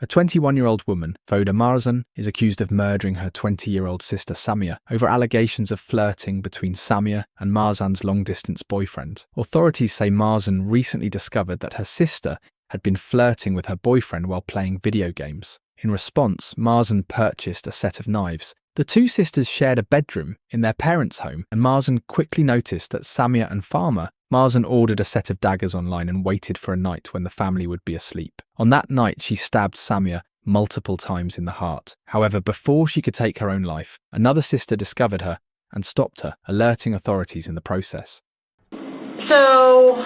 A 21-year-old woman, Foda Marzan, is accused of murdering her 20-year-old sister Samia over allegations of flirting between Samia and Marzan's long-distance boyfriend. Authorities say Marzan recently discovered that her sister had been flirting with her boyfriend while playing video games. In response, Marzan purchased a set of knives. The two sisters shared a bedroom in their parents' home, and Marzan quickly noticed that Samia and Farmer. Marzan ordered a set of daggers online and waited for a night when the family would be asleep. On that night, she stabbed Samia multiple times in the heart. However, before she could take her own life, another sister discovered her and stopped her, alerting authorities in the process. So,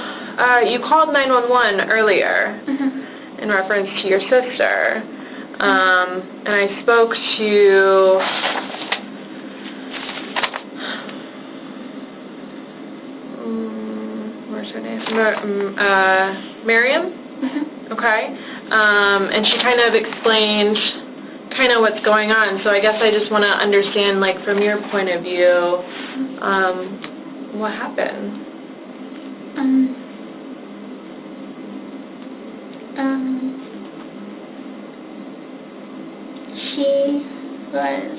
you called 911 earlier in reference to your sister, and I spoke to where's her name? Miriam? Okay. And she kind of explained what's going on. So I guess I just want to understand, like, from your point of view, what happened? She was,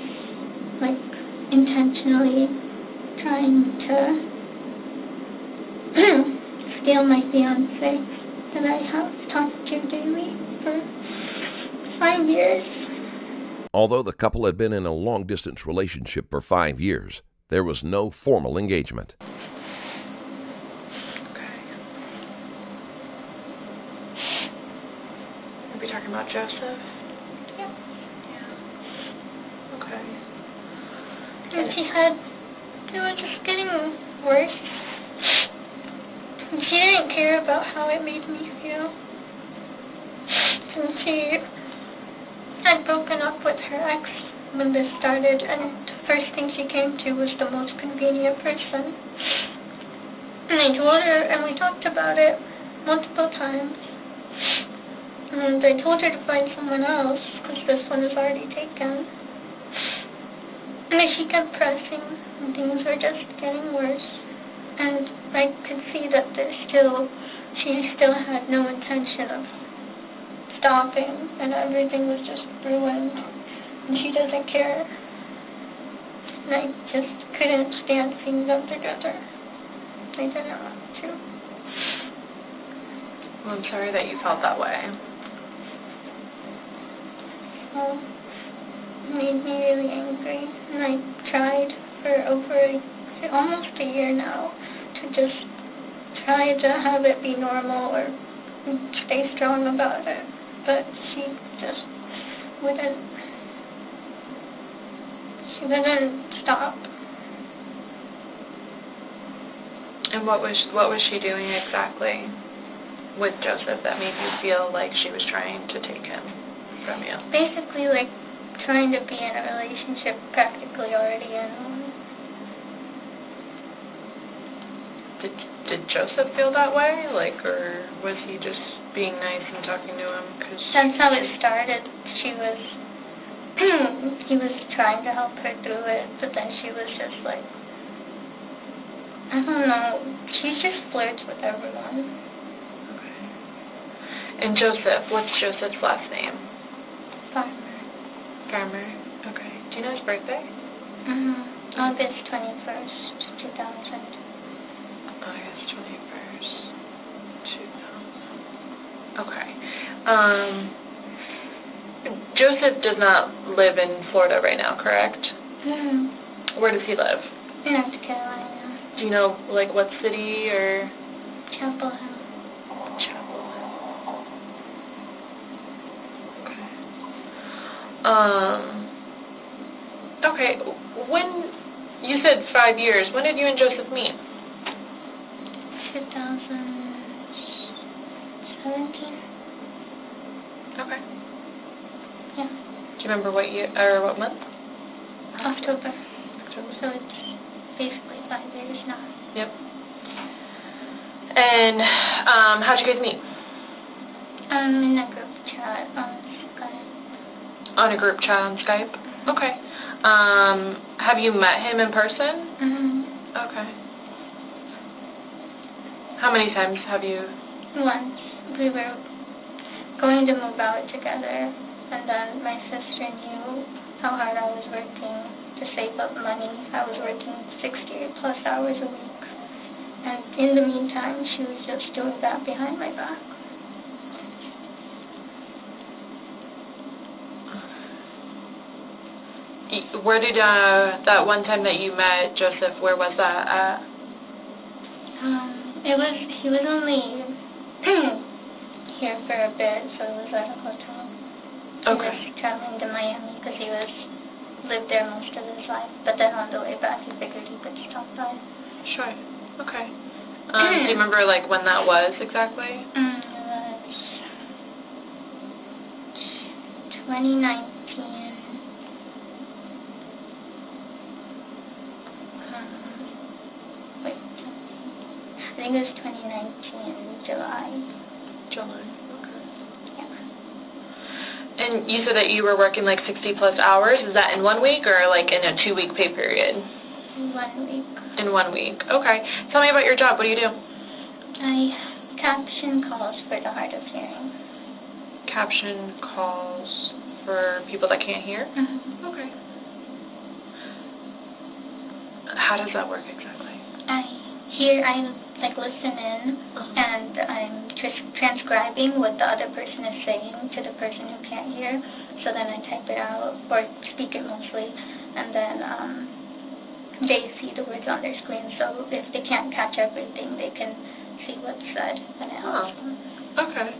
like, intentionally trying to steal my fiance that I have talked to daily for 5 years. Although the couple had been in a long-distance relationship for 5 years, there was no formal engagement. Okay. Are we talking about Joseph? Yeah. Okay. And it was just getting worse. And she didn't care about how it made me feel. And she had broken up with her ex when this started, and the first thing she came to was the most convenient person. And I told her, and we talked about it multiple times. And I told her to find someone else, because this one is already taken. And then she kept pressing, and things were just getting worse. And I could see that she still had no intention of stopping, and everything was just ruined, and she doesn't care. And I just couldn't stand seeing them together. I didn't want to. Well, I'm sorry that you felt that way. So, it made me really angry, and I tried for almost a year now to just try to have it be normal or stay strong about it, but she just wouldn't stop. And what was she doing exactly with Joseph that made you feel like she was trying to take him from you? Basically, like, trying to be in a relationship practically already in one. Did Joseph feel that way? Like, or was he just being nice and talking to him? That's how it started. He was trying to help her through it, but then she was just like, I don't know, she just flirts with everyone. Okay. And Joseph, what's Joseph's last name? Farmer. Okay. Do you know his birthday? August 21st, 2000. August 21st, 2000. Okay. Joseph does not live in Florida right now, correct? Where does he live? In North Carolina. Do you know, like, what city or? Chapel Hill. Okay. When you said 5 years, when did you and Joseph meet? 2017. Okay. Yeah. Do you remember what year or what month? October. So it's basically 5 years now. Yep. And how'd you guys meet? In a group chat on Skype. On a group chat on Skype? Okay. Have you met him in person? Okay. How many times have you? Once. We were going to move out together, And then my sister knew how hard I was working to save up money. I was working 60 plus hours a week. And in the meantime, she was just doing that behind my back. Where did that one time that you met Joseph, where was that at? He was only here for a bit, so it was at a hotel. Okay. He was traveling to Miami because he lived there most of his life, but then on the way back he figured he could stop by. Sure. Okay. Do you remember like when that was exactly? It was 2019. I think it was 2019, July. July. Okay. Yeah. And you said that you were working like 60 plus hours. Is that in 1 week or like in a 2-week pay period? 1 week. In 1 week. Okay. Tell me about your job. What do you do? I caption calls for the hard of hearing. Caption calls for people that can't hear? Mm-hmm. Okay. How does that work exactly? I listen in, and I'm transcribing what the other person is saying to the person who can't hear. So then I type it out, or speak it mostly, and then they see the words on their screen. So if they can't catch everything, they can see what's said, and it helps them. Okay.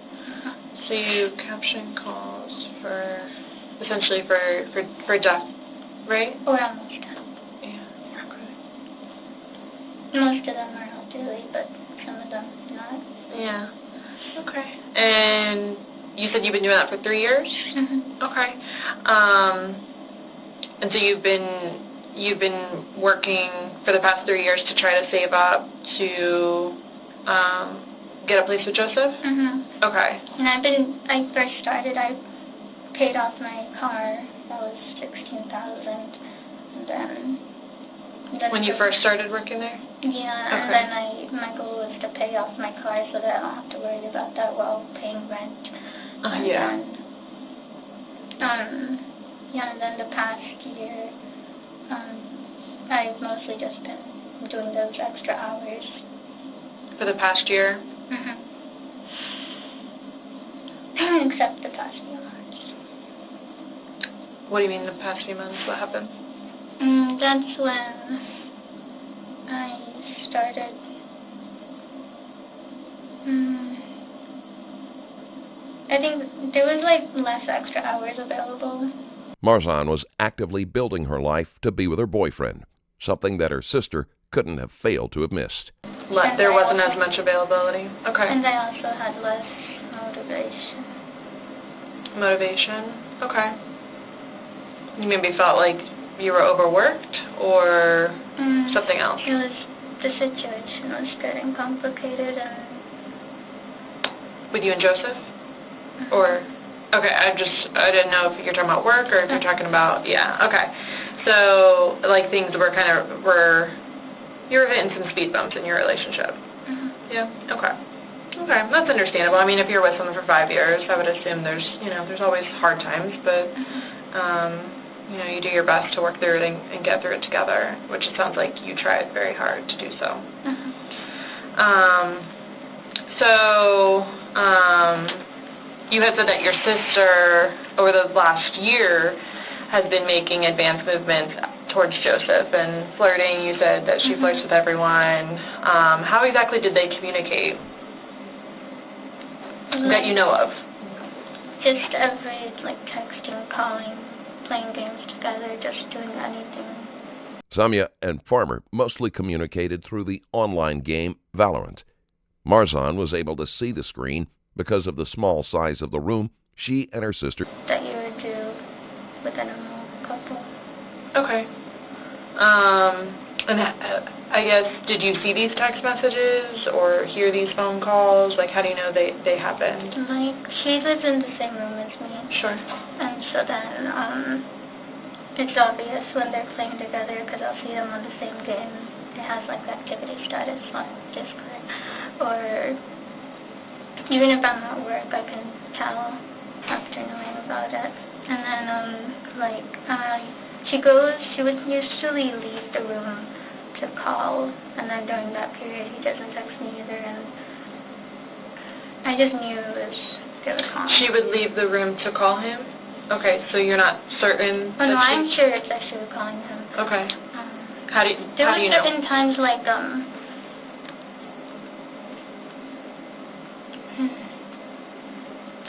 So you caption calls for, essentially for deaf, right? Or almost done. Yeah. Okay. Most of them are elderly, but some of them not. Yeah. Okay. And you said you've been doing that for 3 years? Mm-hmm. Okay. And so you've been working for the past 3 years to try to save up to get a place with Joseph? Mm-hmm. Okay. And I first started, I paid off my car. That was $16,000. And then when you first started working there? Yeah, and then my goal was to pay off my car so that I don't have to worry about that while paying rent. Yeah. And then the past year, I've mostly just been doing those extra hours. For the past year? Mm-hmm. Except the past few months. What do you mean the past few months? What happened? That's when I started. I think there was less extra hours available. Marzan was actively building her life to be with her boyfriend, something that her sister couldn't have failed to have missed. There wasn't as much availability. Okay. And I also had less motivation. Motivation? Okay. You maybe felt like you were overworked or something else? The situation was getting complicated. With you and Joseph? Mm-hmm. Or, okay, I didn't know if you're talking about work or if you're talking about, yeah, okay. So, things you were hitting some speed bumps in your relationship. Mm-hmm. Yeah, okay. Okay, that's understandable. I mean, if you're with someone for 5 years, I would assume there's always hard times, but, you do your best to work through it and get through it together, which it sounds like you tried very hard to do so. You had said that your sister, over the last year, has been making advanced movements towards Joseph and flirting. You said that she flirts with everyone. How exactly did they communicate that you know of? Just every, texting, calling, playing games together, just doing anything. Samia and Farmer mostly communicated through the online game Valorant. Marzan was able to see the screen because of the small size of the room she and her sister. That you would do with a normal couple. Okay. And I guess, did you see these text messages or hear these phone calls? How do you know they happened? She lives in the same room as me. Sure. And so then, it's obvious when they're playing together because I'll see them on the same game. It has activity status on Discord. Or even if I'm at work, I can tell after knowing about it. And then, she would usually leave the room to call, and then during that period he doesn't text me either, and I just knew it was calling. She would leave the room to call him? Okay, so you're not certain? Oh, no, I'm sure it's that she was calling him. Okay. How do you know? There were certain times, like,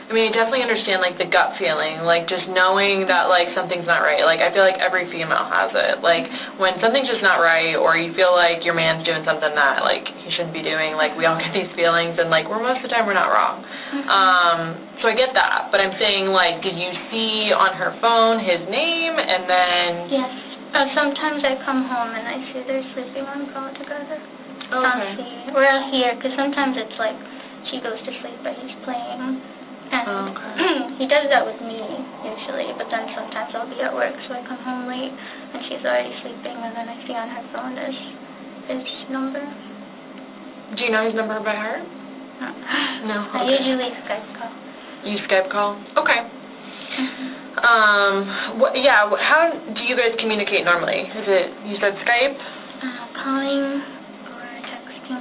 I mean, I definitely understand, like, the gut feeling, like, just knowing that, like, something's not right. Like, I feel like every female has it. Like, when something's just not right, or you feel like your man's doing something that, like, he shouldn't be doing, like, we all get these feelings, and, like, most of the time we're not wrong. So I get that, but I'm saying, like, did you see on her phone his name, and then... Yes. Sometimes I come home and I see they're sleeping on the phone together. Okay. Or I'll hear, because sometimes it's like she goes to sleep but he's playing. And he does that with me, usually, but then sometimes I'll be at work, so I come home late, and she's already sleeping, and then I see on her phone his number. Do you know his number by heart? No. No? I Okay. usually Skype call. You Skype call? Okay. How do you guys communicate normally? Is it, you said Skype? Calling or texting.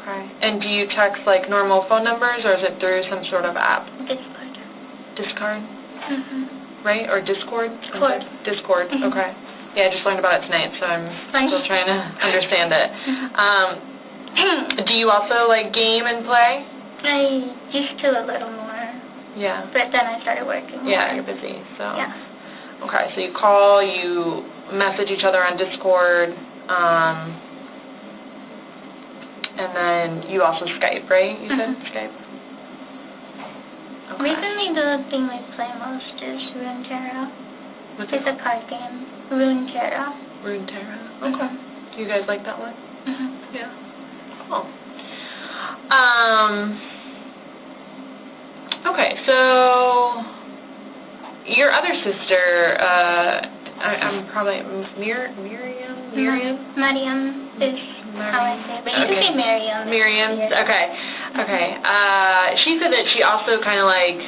Okay. And do you text, like, normal phone numbers, or is it through some sort of app? Discord. Discard? Right? Or Discord? Discord. Discord, okay. Yeah, I just learned about it tonight, so I'm still trying to understand it. Do you also, like, game and play? I used to a little more. Yeah. But then I started working. Yeah, you're busy, so. Yeah. Okay, so you call, you message each other on Discord, and then you also Skype, right? You said Skype? Okay. Recently, the thing we play most is Runeterra. What's It's a card game. Runeterra. Runeterra. Okay. Do you guys like that one? Yeah. Cool. Okay, so your other sister, I'm probably Miriam? Mariam is how I say it, but you can say Miriam. Miriam, okay. She said that she also kind of, like,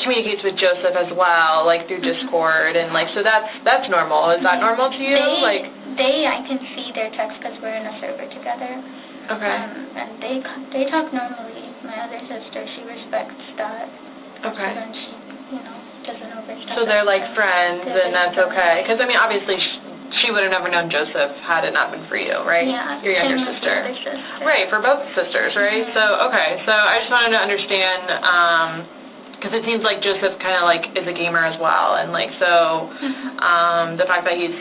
communicates with Joseph as well, like, through Discord, and, like, so that's normal. Is that normal to you? I can see their text because we're in a server together. Okay. And they talk normally. My other sister, she respects that. Okay. And she, doesn't overstep. So they're like friends, and that's okay. Because, I mean, obviously, she would have never known Joseph had it not been for you, right? Yeah. Your younger sister. Right, for both sisters, right? So, okay. So I just wanted to understand, because it seems like Joseph kind of, like, is a gamer as well. And, like, so the fact that he's,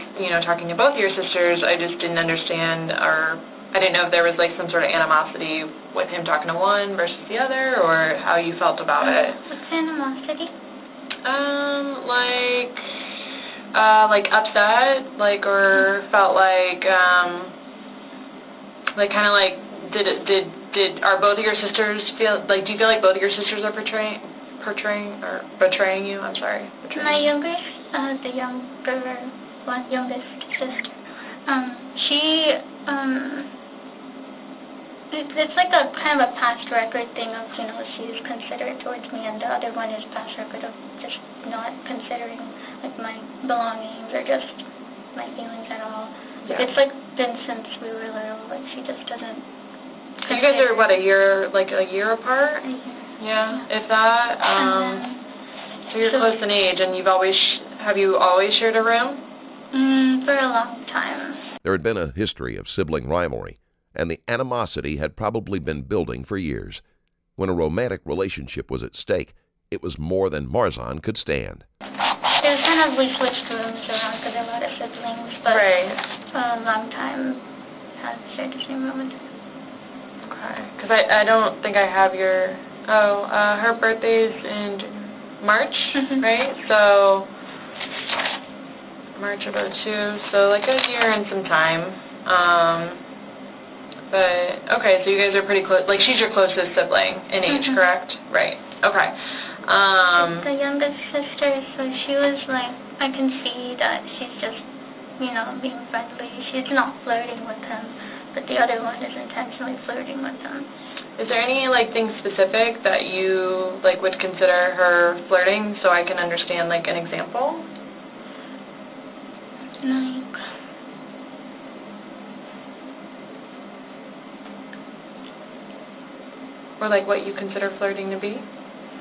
talking to both your sisters, I just didn't understand, or I didn't know if there was, like, some sort of animosity with him talking to one versus the other, or how you felt about it. What's animosity? Like upset, like, or felt like kind of like, are both of your sisters feel, like, do you feel like both of your sisters are betraying you? I'm sorry. My youngest, the youngest sister, it's like a kind of a past record thing of, she's considerate towards me, and the other one is past record of just not considering, like, my belongings or just my feelings at all. Yeah. It's like been since we were little, like, she just doesn't. So you guys are, what, a year apart? Yeah, if that. So you're close in age, and have you always shared a room? For a long time. There had been a history of sibling rivalry, and the animosity had probably been building for years. When a romantic relationship was at stake, it was more than Marzan could stand. It was kind of, we switched rooms around because there are a lot of siblings, but for a long time had shared the same room. Okay, because I don't think I have her birthday's in March, right? So, March of 2002, so like a year and some time. But, okay, so you guys are pretty close. Like, she's your closest sibling in age, correct? Right. Okay. The youngest sister, so she was like, I can see that she's just, being friendly. She's not flirting with him, but the other one is intentionally flirting with him. Is there any, like, thing specific that you, like, would consider her flirting so I can understand, like, an example? Like, Or, like, what you consider flirting to be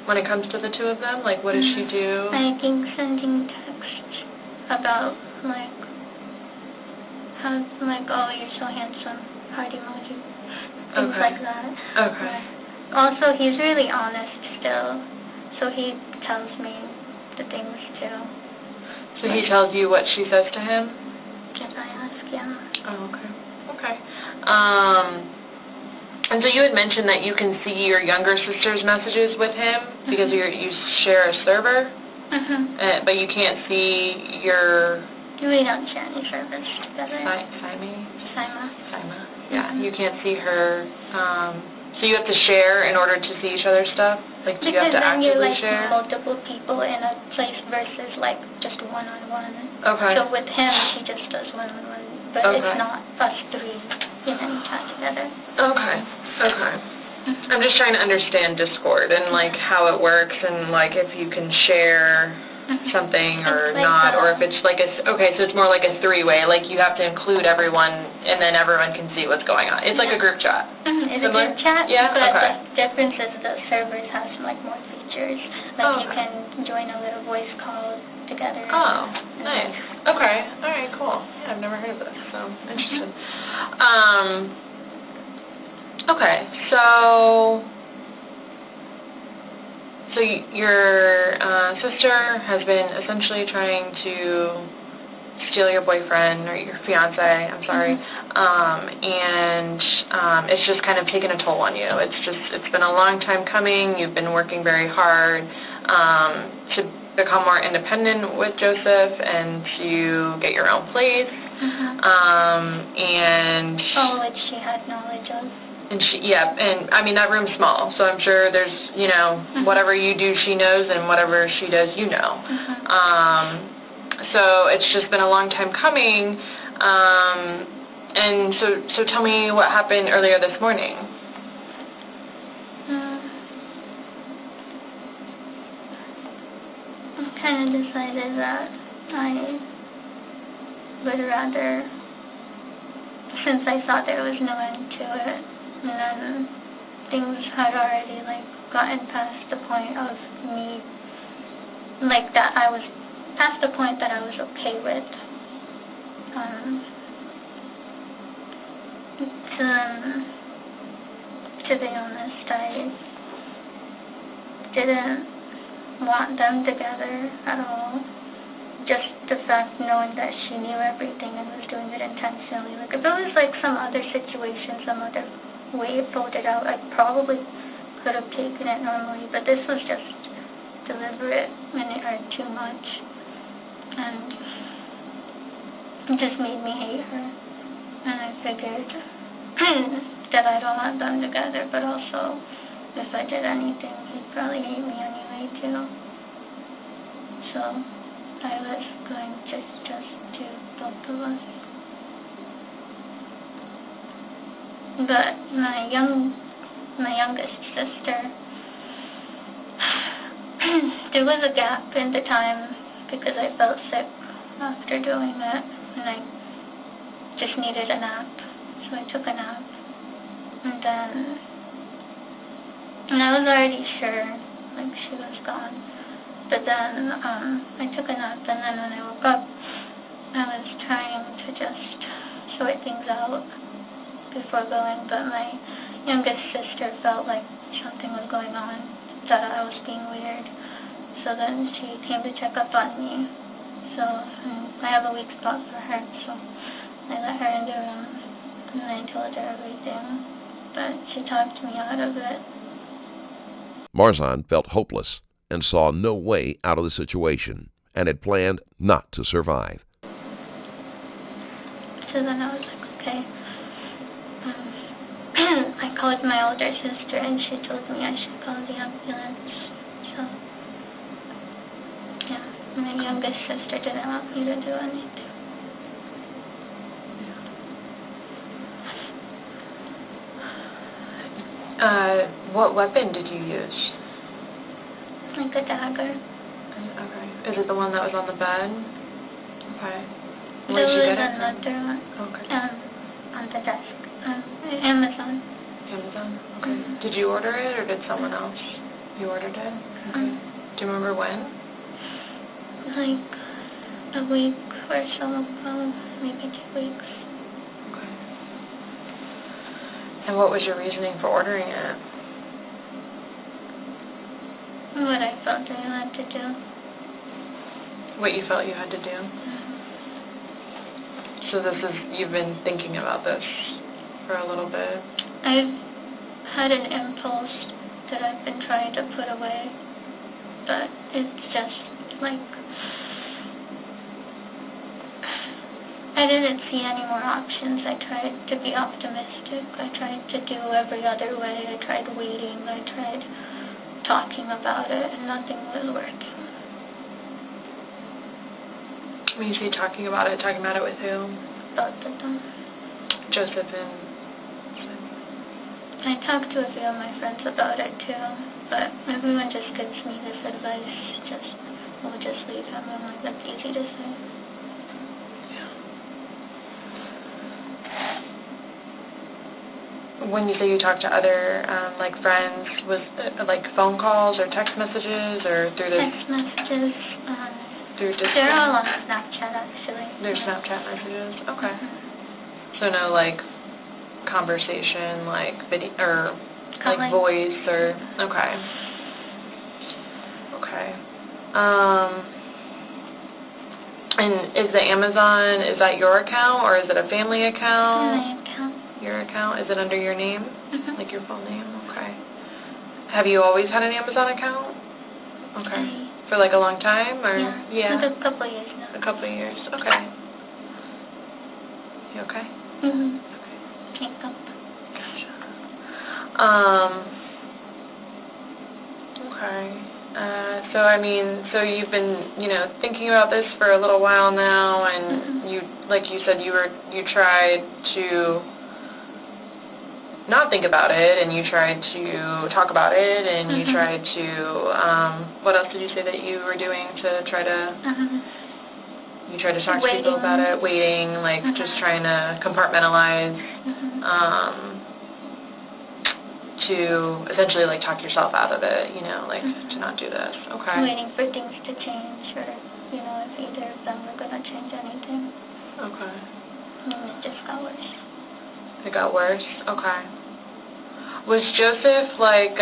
when it comes to the two of them? Like, what does she do? I think sending texts about, like, how, like, oh, you're so handsome, heart emoji, things like that. Okay. Yeah. Also, he's really honest still, so he tells me the things too. So he tells you what she says to him? If I ask, yeah. Oh, okay. Okay. And so you had mentioned that you can see your younger sister's messages with him because you share a server, but you can't see your... We don't share any service together. Sima. Yeah, you can't see her. So you have to share in order to see each other's stuff? Like, do you have to actively share? Because then you're, like, multiple people in a place versus, like, just one-on-one. Okay. So with him, he just does one-on-one, but it's not us three in any time together. Okay. I'm just trying to understand Discord and, like, how it works and, like, if you can share something or like not, or if it's like so it's more like a three-way, like you have to include everyone and then everyone can see what's going on. It's like a group chat. It's a group chat, yeah? But Okay. the difference is the servers have some, like, more features. Like, you can join a little voice call together. Oh, nice. Okay. All right, cool. Yeah, I've never heard of this, so interesting. Okay, so your sister has been essentially trying to steal your boyfriend or your fiance, I'm sorry, and it's just kind of taken a toll on you. It's been a long time coming. You've been working very hard to become more independent with Joseph and to get your own place. And which she had knowledge of. And I mean, that room's small, so I'm sure there's, whatever you do, she knows, and whatever she does, you know. So it's just been a long time coming, and so tell me what happened earlier this morning. I kind of decided that I would rather, since I thought there was no end to it, and then things had already, like, gotten past the point of me, like, that I was past the point that I was okay with. To be honest, I didn't want them together at all. Just the fact knowing that she knew everything and was doing it intentionally. Like, if it was, like, some other situation, some other way it folded out, I probably could have taken it normally, but this was just deliberate and it hurt too much, and it just made me hate her. And I figured that I don't want them together, but also if I did anything, he'd probably hate me anyway too. So I was going to just do both of us. But my youngest sister, there was a gap in the time because I felt sick after doing it, and I just needed a nap, so I took a nap. And I was already sure, like, she was gone. But then I took a nap, and then when I woke up, I was trying to just sort things out before going, but my youngest sister felt like something was going on, thought I was being weird, so then she came to check up on me. So I have a weak spot for her, so I let her in the room, and I told her everything, but she talked me out of it. Marzan felt hopeless and saw no way out of the situation and had planned not to survive. So then I was like, okay. I called my older sister, and she told me I should call the ambulance. So, yeah, my youngest sister didn't want me to do anything. What weapon did you use? Like a dagger. Okay. Is it the one that was on the bed? Okay. Where There did you was get it from? another one. Okay. On the desk. Amazon. Amazon? Okay. Did you order it, or did someone else? You ordered it? Okay. Do you remember when? Like a week or so ago, maybe 2 weeks. Okay. And what was your reasoning for ordering it? What I felt I had to do. What you felt you had to do? So you've been thinking about this for a little bit? I've had an impulse that I've been trying to put away, but it's just like I didn't see any more options. I tried to be optimistic. I tried to do every other way. I tried waiting. I tried talking about it, and nothing was working. When you say talking about it with who? Both of them. Joseph and... I talked to a few of my friends about it too, but everyone just gives me this advice, we'll just leave him. I'm like, that's easy to say. When you say you talk to other, friends, was it, phone calls or text messages or through the... Text messages, through Discord? they're all on Snapchat, actually. They're Snapchat messages? Okay. So no, conversation, video, or, Calling. voice, or... Okay. Okay. And is the Amazon, is that your account, or is it a family account? My account. Your account? Is it under your name? Like your full name? Okay. Have you always had an Amazon account? Okay. For a long time, or? Yeah. Like a couple of years now. A couple of years. Okay. You okay? Can't go. Gotcha. Okay. So you've been, thinking about this for a little while now, and you, like you said, you tried to not think about it, and you tried to talk about it, and you tried to, what else did you say that you were doing to try to, you tried to talk to people about it, waiting, just trying to compartmentalize, to essentially, talk yourself out of it, to not do this. Okay. Waiting for things to change, or, if either of them were going to change anything. Okay. And it just got worse. It got worse? Okay. Was Joseph, was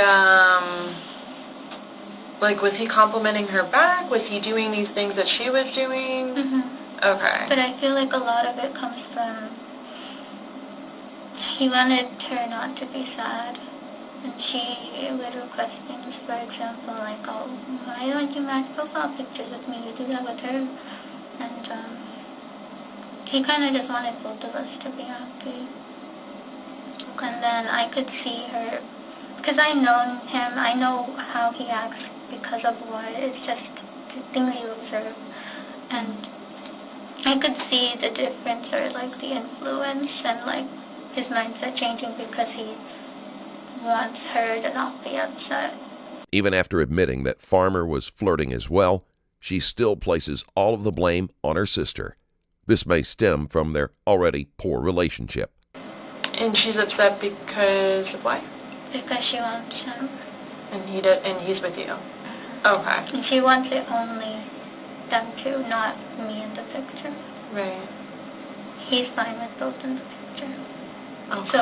he complimenting her back? Was he doing these things that she was doing? Okay. But I feel like a lot of it comes from, he wanted her not to be sad. And she would request things, for example, oh, why don't you match profile pictures with me? You do that with her. And he kind of just wanted both of us to be happy. And then I could see her, because I know him, I know how he acts because of what, it's just the things you observe. And I could see the difference, or the influence, and his mindset changing because he wants her to not be upset. Even after admitting that Farmer was flirting as well, she still places all of the blame on her sister. This may stem from their already poor relationship. And she's upset because of what? Because she wants him. And he's with you? Okay. And she wants it only them two, not me in the picture. Right. He's fine with both in the picture. Okay. So,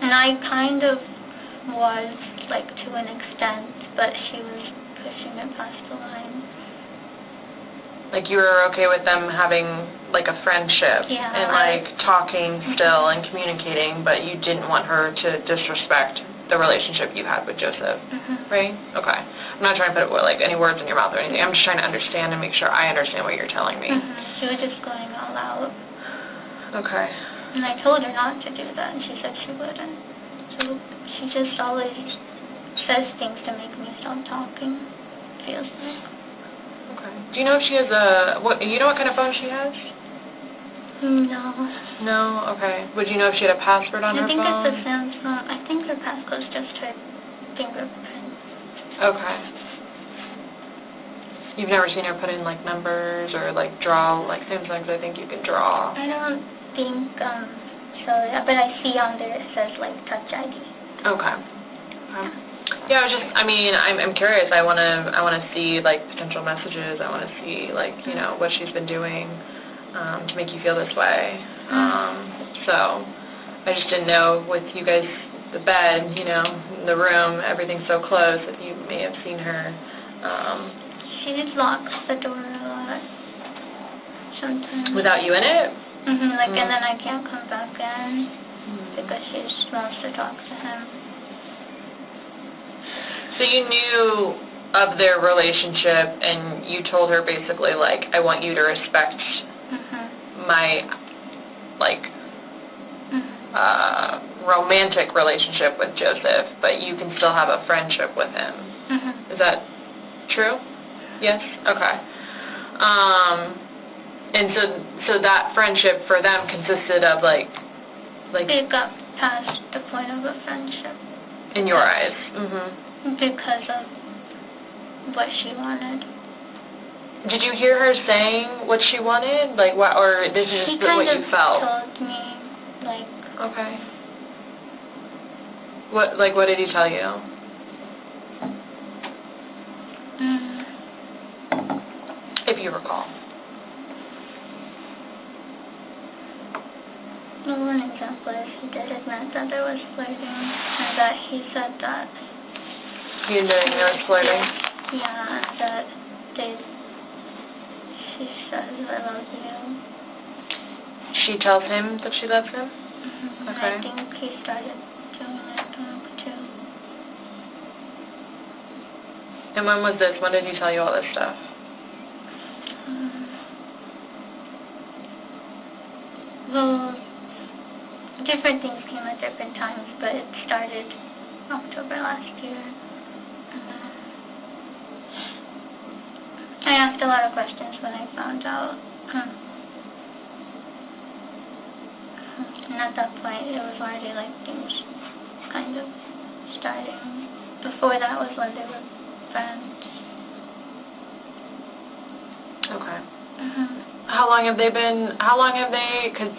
and I kind of was, to an extent, but she was pushing it past the line. You were okay with them having, a friendship, and, talking still and communicating, but you didn't want her to disrespect the relationship you had with Joseph, right? Okay. I'm not trying to put, any words in your mouth or anything. I'm just trying to understand and make sure I understand what you're telling me. She was just going all out. Okay. And I told her not to do that, and she said she wouldn't. So she just always says things to make me stop talking, feels like. Okay. Do you know if she has you know what kind of phone she has? No. No? Okay. Would you know if she had a password on her phone? I think it's the Samsung. I think her passcode's just her fingerprint. Okay. You've never seen her put in, like, numbers or, like, draw, like Samsung's, I think you can draw. I don't think so, but I see on there it says, like, Touch ID. Okay. Yeah, I'm curious. I wanna see, like, potential messages. I wanna see, like, you know, what she's been doing to make you feel this way. So I just didn't know with you guys, the bed, you know, the room, everything's so close that you may have seen her. She locks the door a lot sometimes. Without you in it? And then I can't come back in because she just wants to talk to him. So you knew of their relationship, and you told her basically, like, I want you to respect my, like, romantic relationship with Joseph, but you can still have a friendship with him. Is that true? Yes? Okay. And so that friendship for them consisted of, like... It got past the point of a friendship. In your eyes? Because of what she wanted. Did you hear her saying what she wanted? Like, what, or this is just what you felt? She kind of told me, like... Okay. What did he tell you? If you recall. Well, one example is he did admit that there was flirting, and that he said that... He admitted there was flirting? Yeah, that she says, I love you. She tells him that she loves him? Okay. I think he started doing it too. And when was this? When did he tell you all this stuff? Well, different things came at different times, but it started October last year. I asked a lot of questions when I found out. And at that point, it was already like things kind of starting. Before that was when they were friends. Okay. How long have they, because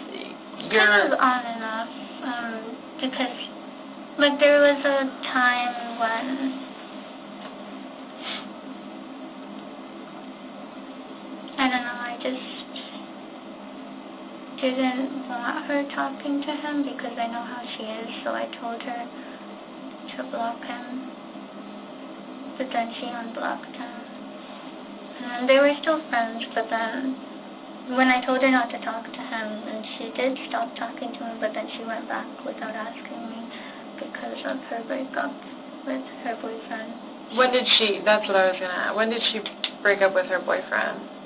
you're... Kind of on and off, because, like, there was a time when I don't know, I just didn't want her talking to him because I know how she is, so I told her to block him, but then she unblocked him. And they were still friends, but then when I told her not to talk to him, and she did stop talking to him, but then she went back without asking me because of her breakup with her boyfriend. When did she, that's what I was going to ask, when did she break up with her boyfriend?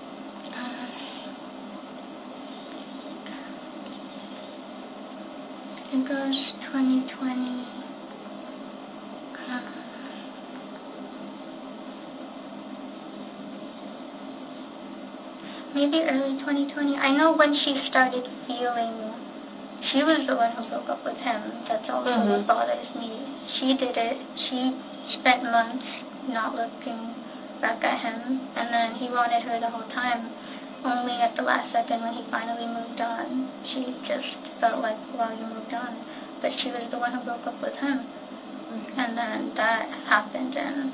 I think it was 2020. Maybe early 2020. I know when she started feeling, she was the one who broke up with him. That's also what bothers me. She did it. She spent months not looking back at him, and then he wanted her the whole time. Only at the last second when he finally moved on, she just felt like, well, you moved on. But she was the one who broke up with him. And then that happened in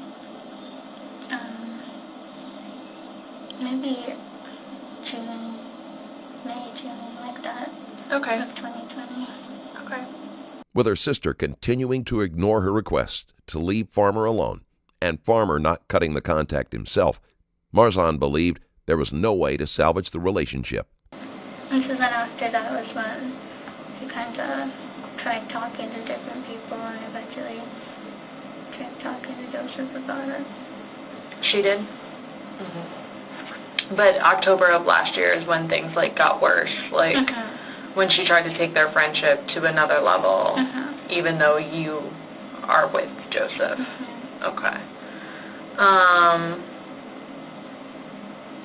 maybe June, like that. Okay. Of 2020. Okay. With her sister continuing to ignore her request to leave Farmer alone, and Farmer not cutting the contact himself, Marzan believed there was no way to salvage the relationship. And so then after that was when he kind of tried talking to different people and eventually tried talking to Joseph about it. She did? But October of last year is when things, like, got worse. Like, when she tried to take their friendship to another level, even though you are with Joseph. Okay.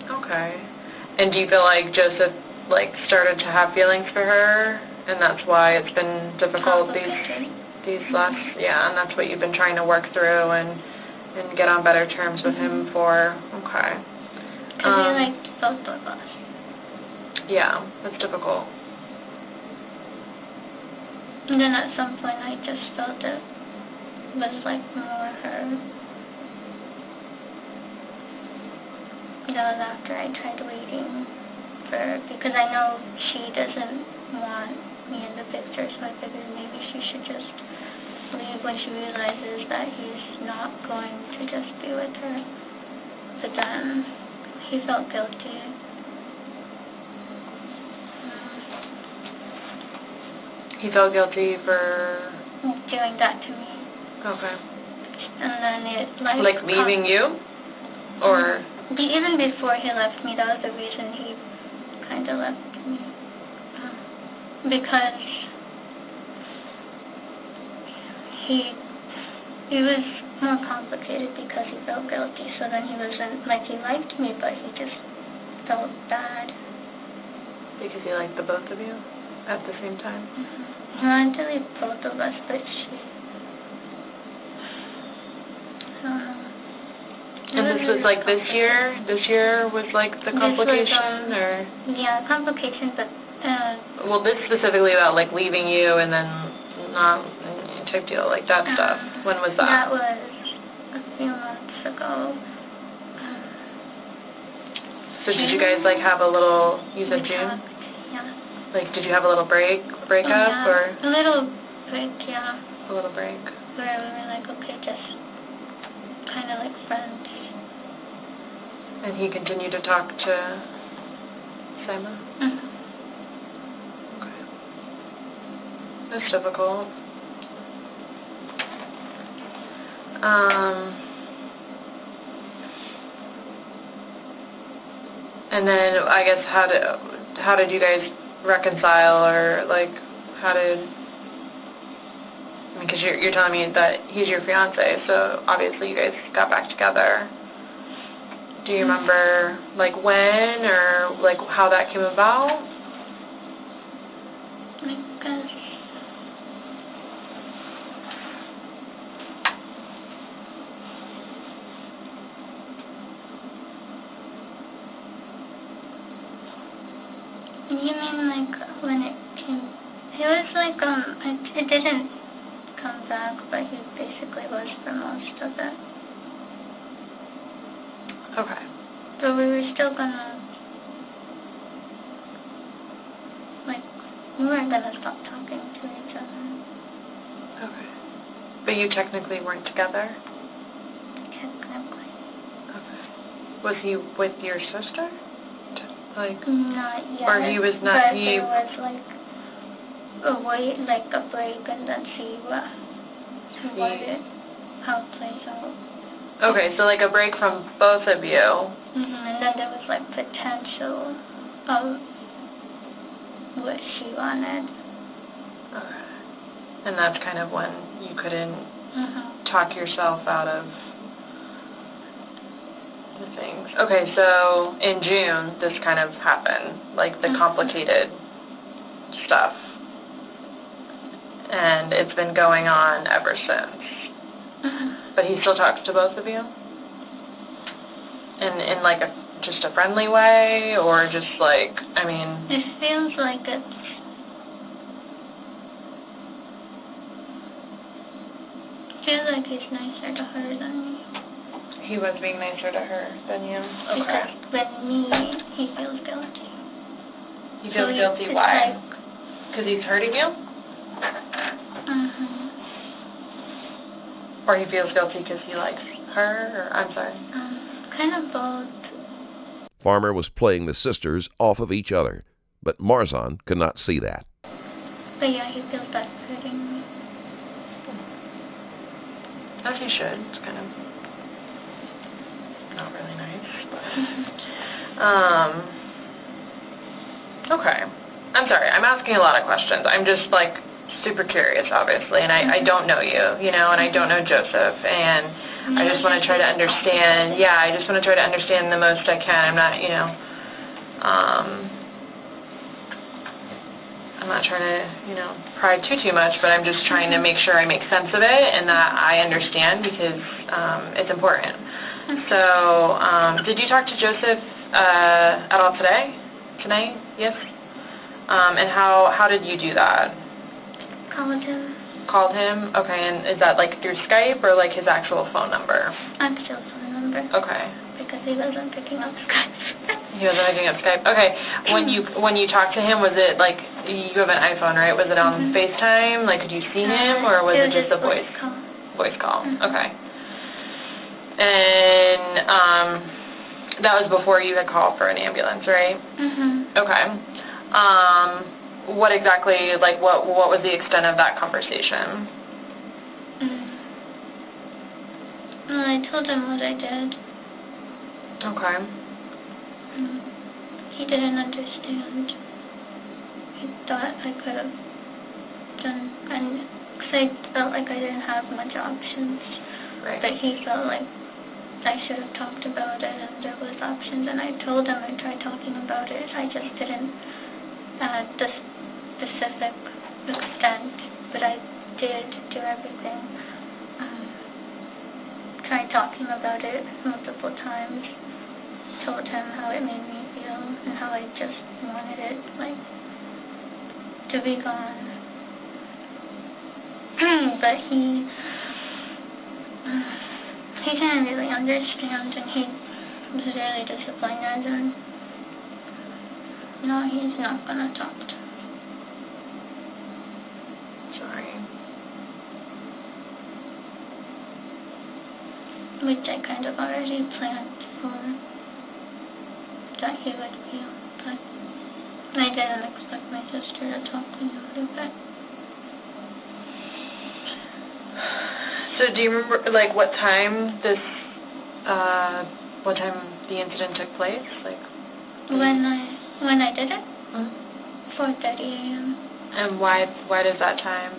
Okay. And do you feel like Joseph like, started to have feelings for her, and that's why it's been difficult these last, yeah, and that's what you've been trying to work through and get on better terms with him for. Okay. Because he liked both of us. Yeah, that's difficult. And then at some point I just felt it was like more her. That was after I tried waiting for her, because I know she doesn't want me in the picture, so I figured maybe she should just leave when she realizes that he's not going to just be with her. But then he felt guilty. He felt guilty for Doing that to me. Okay. And then it Like leaving you? Or even before he left me, that was the reason he kind of left me. Because it was more complicated because he felt guilty. So then he wasn't, like, he liked me, but he just felt bad. because he liked the both of you at the same time? He wanted to leave both of us, but she... I don't know. And this was like this year? This year was like the complication, or? Yeah, complication, but... Well, this specifically about like leaving you and then not type deal, like that stuff. When was that? That was a few months ago. So did you guys like have a little, you said June? Yeah. Like, did you have a little breakup, Yeah, or? a little break, yeah. A little break. Where we were like, okay, just kind of like friends. And he continued to talk to Samia? Mm-hmm. Okay. That's difficult. And then I guess how did you guys reconcile, or like because you're telling me that he's your fiance, so obviously you guys got back together. Do you remember like when, or like how that came about? Because you mean like when it came? It was like it didn't come back, but he basically was for most of it. Okay. But we were still gonna, like, we weren't gonna stop talking to each other. Okay. But you technically weren't together? Technically. Okay. Was he with your sister? Like, not yet. or he was not, but there was like a break, and then see how it plays out. okay, so like a break from both of you. And then there was like potential of what she wanted. Okay. And that's kind of when you couldn't talk yourself out of the things. Okay, so in June, this kind of happened, like the complicated stuff. And it's been going on ever since. But he still talks to both of you? In like just a friendly way, or just like, I mean... It feels like it feels like he's nicer to her than me. He was being nicer to her than you? Okay. Because with me, he feels guilty. He feels guilty, why? Because he's hurting you? Or he feels guilty because he likes her, or I'm sorry? Kind of both. Farmer was playing the sisters off of each other, but Marzan could not see that. But yeah, he feels bad for hurting me. As he should. It's kind of not really nice, but... Okay. I'm sorry, I'm asking a lot of questions. I'm just, like, super curious, obviously, and I don't know you, and I don't know Joseph, and I just want to try to understand, I just want to try to understand the most I can. I'm not, I'm not trying to, pry too much, but I'm just trying to make sure I make sense of it and that I understand because it's important. So, did you talk to Joseph at all today? Tonight? Yes? And how did you do that? Called him. Called him? Okay, and is that like through Skype or like his actual phone number? Actual phone number. Okay. Because he wasn't picking up Skype. He wasn't picking up Skype. Okay. When you talked to him, was it like you have an iPhone, right? Was it on FaceTime? Like, could you see him, or was it just a voice call? Voice call. Okay. And that was before you had called for an ambulance, right? Okay. What exactly? Like, what was the extent of that conversation? Well, I told him what I did. Okay. He didn't understand. He thought I could have done, and cause I felt like I didn't have much options. Right. But he felt like I should have talked about it and there was options, and I told him I tried talking about it. I just didn't the specific extent, but I did do everything. Tried talking about it multiple times. Told him how it made me feel and how I just wanted it, like, to be gone. But he didn't really understand, and he was really disappointed, and no, he's not gonna talk to me. Sorry. Which I kind of already planned for. That he would feel, but I didn't expect my sister to talk to me about it. So do you remember, like, what time the incident took place? Like, When I did it? 4:30 a.m. And why does that time?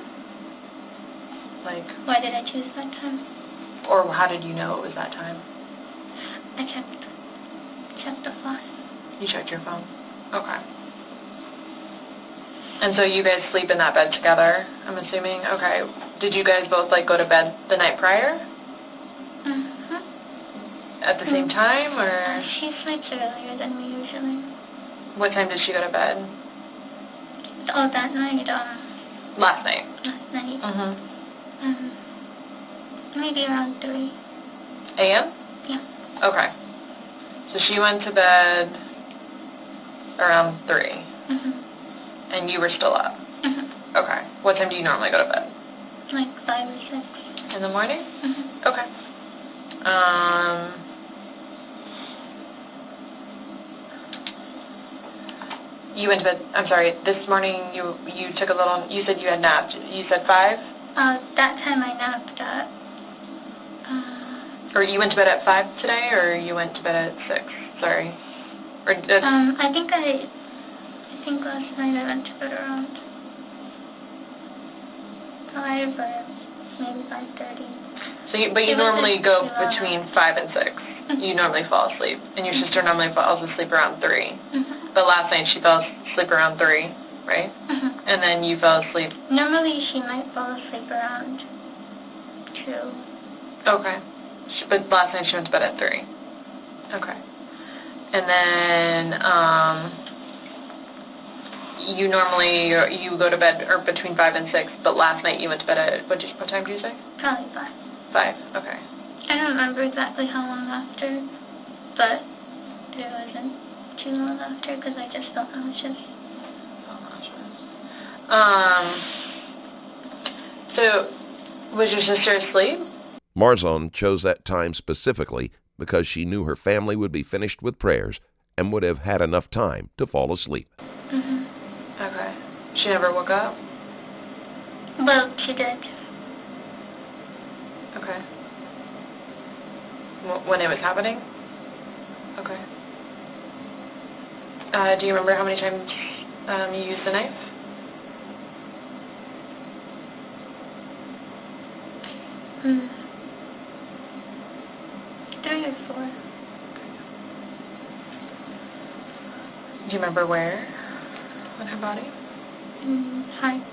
Like, Why did I choose that time? or how did you know it was that time? I checked the phone. You checked your phone? Okay. And so you guys sleep in that bed together, I'm assuming? Okay. Did you guys both, like, go to bed the night prior? At the same time, or? She sleeps earlier than me usually. What time did she go to bed? Oh, that night, Last night? Last night. Maybe around 3. A.m.? Yeah. Okay. So she went to bed around 3. And you were still up? Okay. What time do you normally go to bed? Like 5 or 6. In the morning? Okay. You went to bed, I'm sorry, this morning you took a little, you said you had napped. You said 5? That time I napped at, Or you went to bed at 5 today, or you went to bed at 6? Sorry. Or I think last night I went to bed around 5 or maybe 5:30. So but you normally go between 5 and 6. You normally fall asleep, and your sister normally falls asleep around 3. But last night she fell asleep around 3, right? And then you fell asleep. Normally she might fall asleep around 2. Okay. But last night she went to bed at 3. Okay. And then you normally you go to bed or between 5 and 6, but last night you went to bed at what time did you say? Probably 5. 5. Okay. I don't remember exactly how long after, but it wasn't too long after because I just felt nauseous. So was your sister asleep? Marzan chose that time specifically because she knew her family would be finished with prayers and would have had enough time to fall asleep. Okay. She never woke up? Well, she did. Okay. When it was happening? Okay. Do you remember how many times you used the knife? Mm. 3 or 4. Do you remember where on her body? Heart.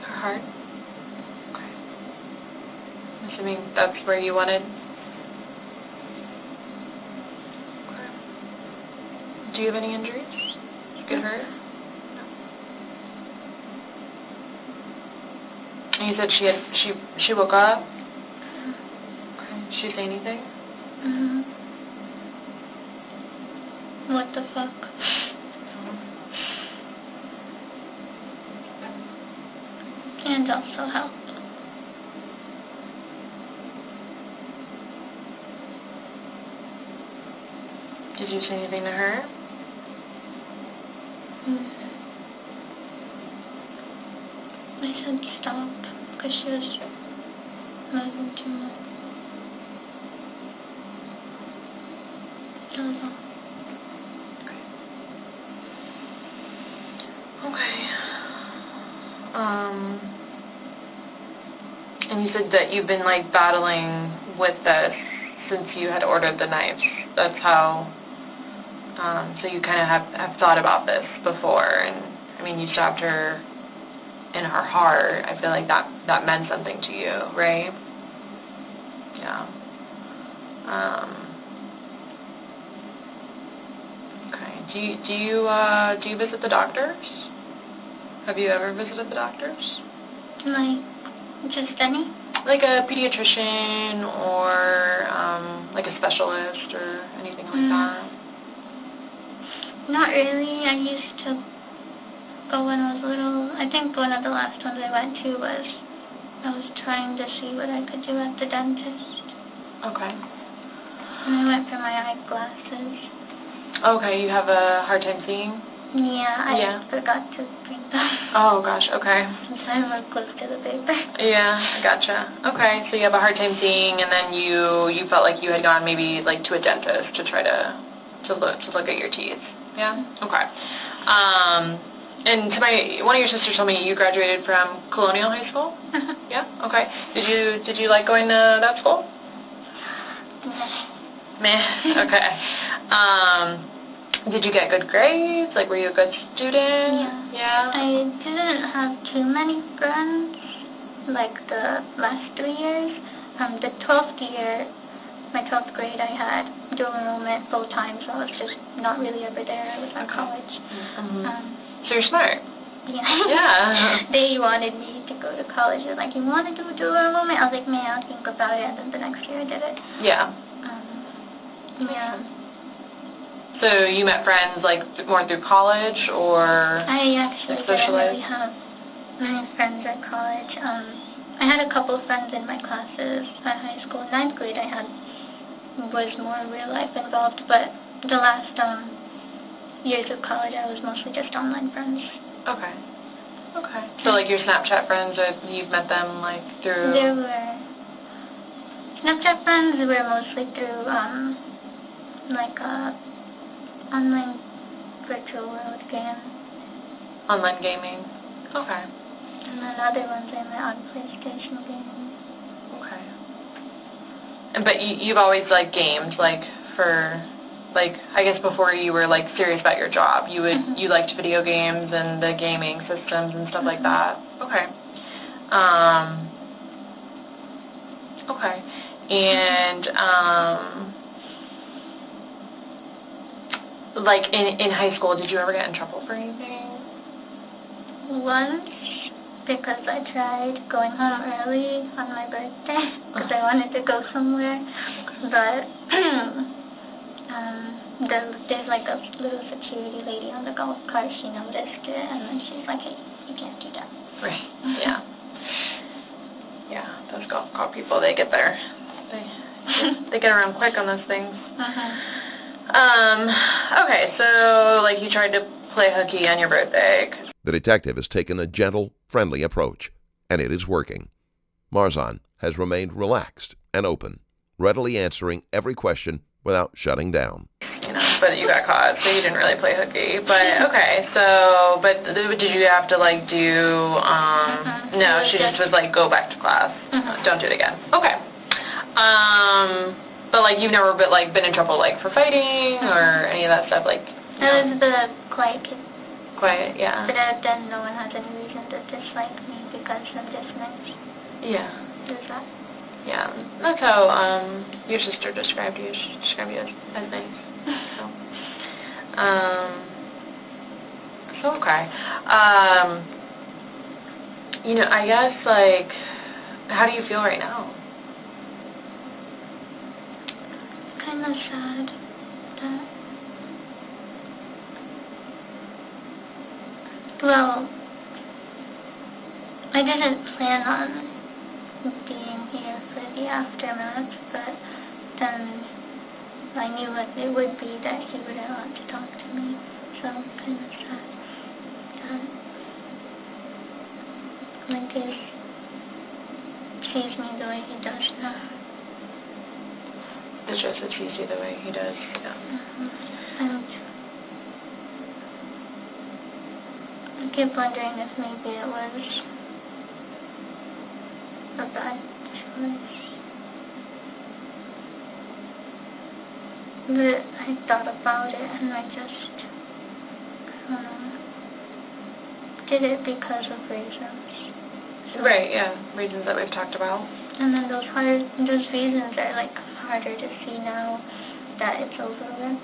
Her heart? Okay. I'm assuming that's where you wanted? Okay. Do you have any injuries? Did you get hurt? No. And you said she woke up? Okay. Did she say anything? What the fuck? And also help. Did you say anything to her? I said stop because she was moving too much. That was all. Okay. And you said that you've been like battling with this since you had ordered the knives. That's how. So you kind of have thought about this before, and I mean, you stabbed her in her heart. I feel like that meant something to you, right? Yeah. Okay. Do you visit the doctors? Have you ever visited the doctors? Like, just any? Like a pediatrician or like a specialist or anything like that? Not really. I used to go when I was little. I think one of the last ones I went to was I was trying to see what I could do at the dentist. Okay. And I went for my eyeglasses. Okay, you have a hard time seeing? Yeah, I forgot to bring them. Oh, gosh, okay. Since I'm real close to the paper. Yeah, I gotcha. Okay, so you have a hard time seeing, and then you felt like you had gone maybe like to a dentist to try to look at your teeth. Yeah? Okay. And one of your sisters told me you graduated from Colonial High School? Yeah? Okay. Did you like going to that school? Meh. Okay. Did you get good grades? Like, were you a good student? Yeah. I didn't have too many friends, like the last 3 years. The 12th year, my 12th grade, I had dual enrollment full time, so I was just not really ever there. I was at college. So you're smart. Yeah. Yeah. They wanted me to go to college. They're like, you want to do dual enrollment? I was like, man, I'll think about it. And then the next year I did it. Yeah. Yeah. So you met friends like more through college, or I actually didn't really have many friends at college. I had a couple of friends in my classes at high school. In 9th grade, was more real life involved, but the last years of college, I was mostly just online friends. Okay. Okay. So like your Snapchat friends, you've met them like through? There were Snapchat friends were mostly through like online virtual world game. Online gaming. Okay. And then other ones I met on PlayStation games. Okay. But you've always liked games, like for, like, I guess before you were like serious about your job, you liked video games and the gaming systems and stuff like that. Okay. Okay. And like in high school, did you ever get in trouble for anything? Once, because I tried going home early on my birthday because I wanted to go somewhere, but there's like a little security lady on the golf cart. She noticed it, and then she's like, hey, you can't do that. Right. Yeah. Yeah, those golf cart people, they get there. They get around quick on those things. Okay, so like you tried to play hooky on your birthday. The detective has taken a gentle, friendly approach, and it is working. Marzan has remained relaxed and open, readily answering every question without shutting down. You know, but you got caught, so you didn't really play hooky. But okay, so but did you have to like do? No, she just was like, go back to class. Don't do it again. Okay. But like you've never been in trouble like for fighting or any of that stuff, like. I was the quiet kid. quiet, yeah. But then no one has any reason to dislike me because I'm just nice. Yeah. Is that? Yeah. That's how your sister described you. She described you as nice. So okay. You know, I guess, like, how do you feel right now? Kind of sad that, well, I didn't plan on being here for the aftermath, but then I knew what it would be that he wouldn't want to talk to me, so I'm kind of sad that, like, he sees me the way he does now. It's just that sees you the way he does, yeah. And I keep wondering if maybe it was a bad choice. But I thought about it and I just, did it because of reasons. So, Right, yeah. Reasons that we've talked about. and then those reasons are like harder to see now that it's over with.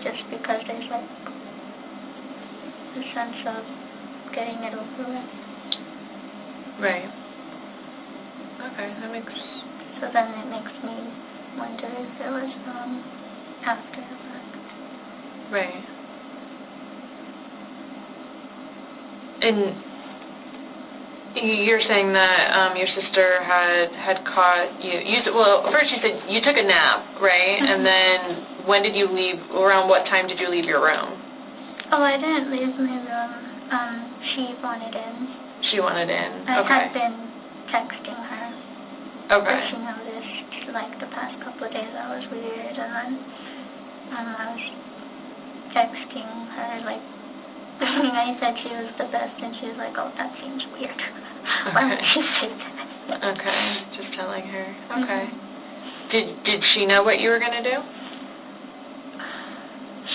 Just because there's like a sense of getting it over with. Right. Okay, that makes... So then it makes me wonder if it was after the fact. Right. And you're saying that your sister had caught you. Well, first you said you took a nap, right? And then when did you leave? Around what time did you leave your room? Oh, I didn't leave my room. She wanted in. She wanted in. I Okay. had been texting her. Okay. But she noticed, like, the past couple of days I was weird, and then I was texting her, like, I said she was the best, and she was like, oh, that seems weird. Why would she say that? Okay, just telling her. Okay. Did she know what you were going to do?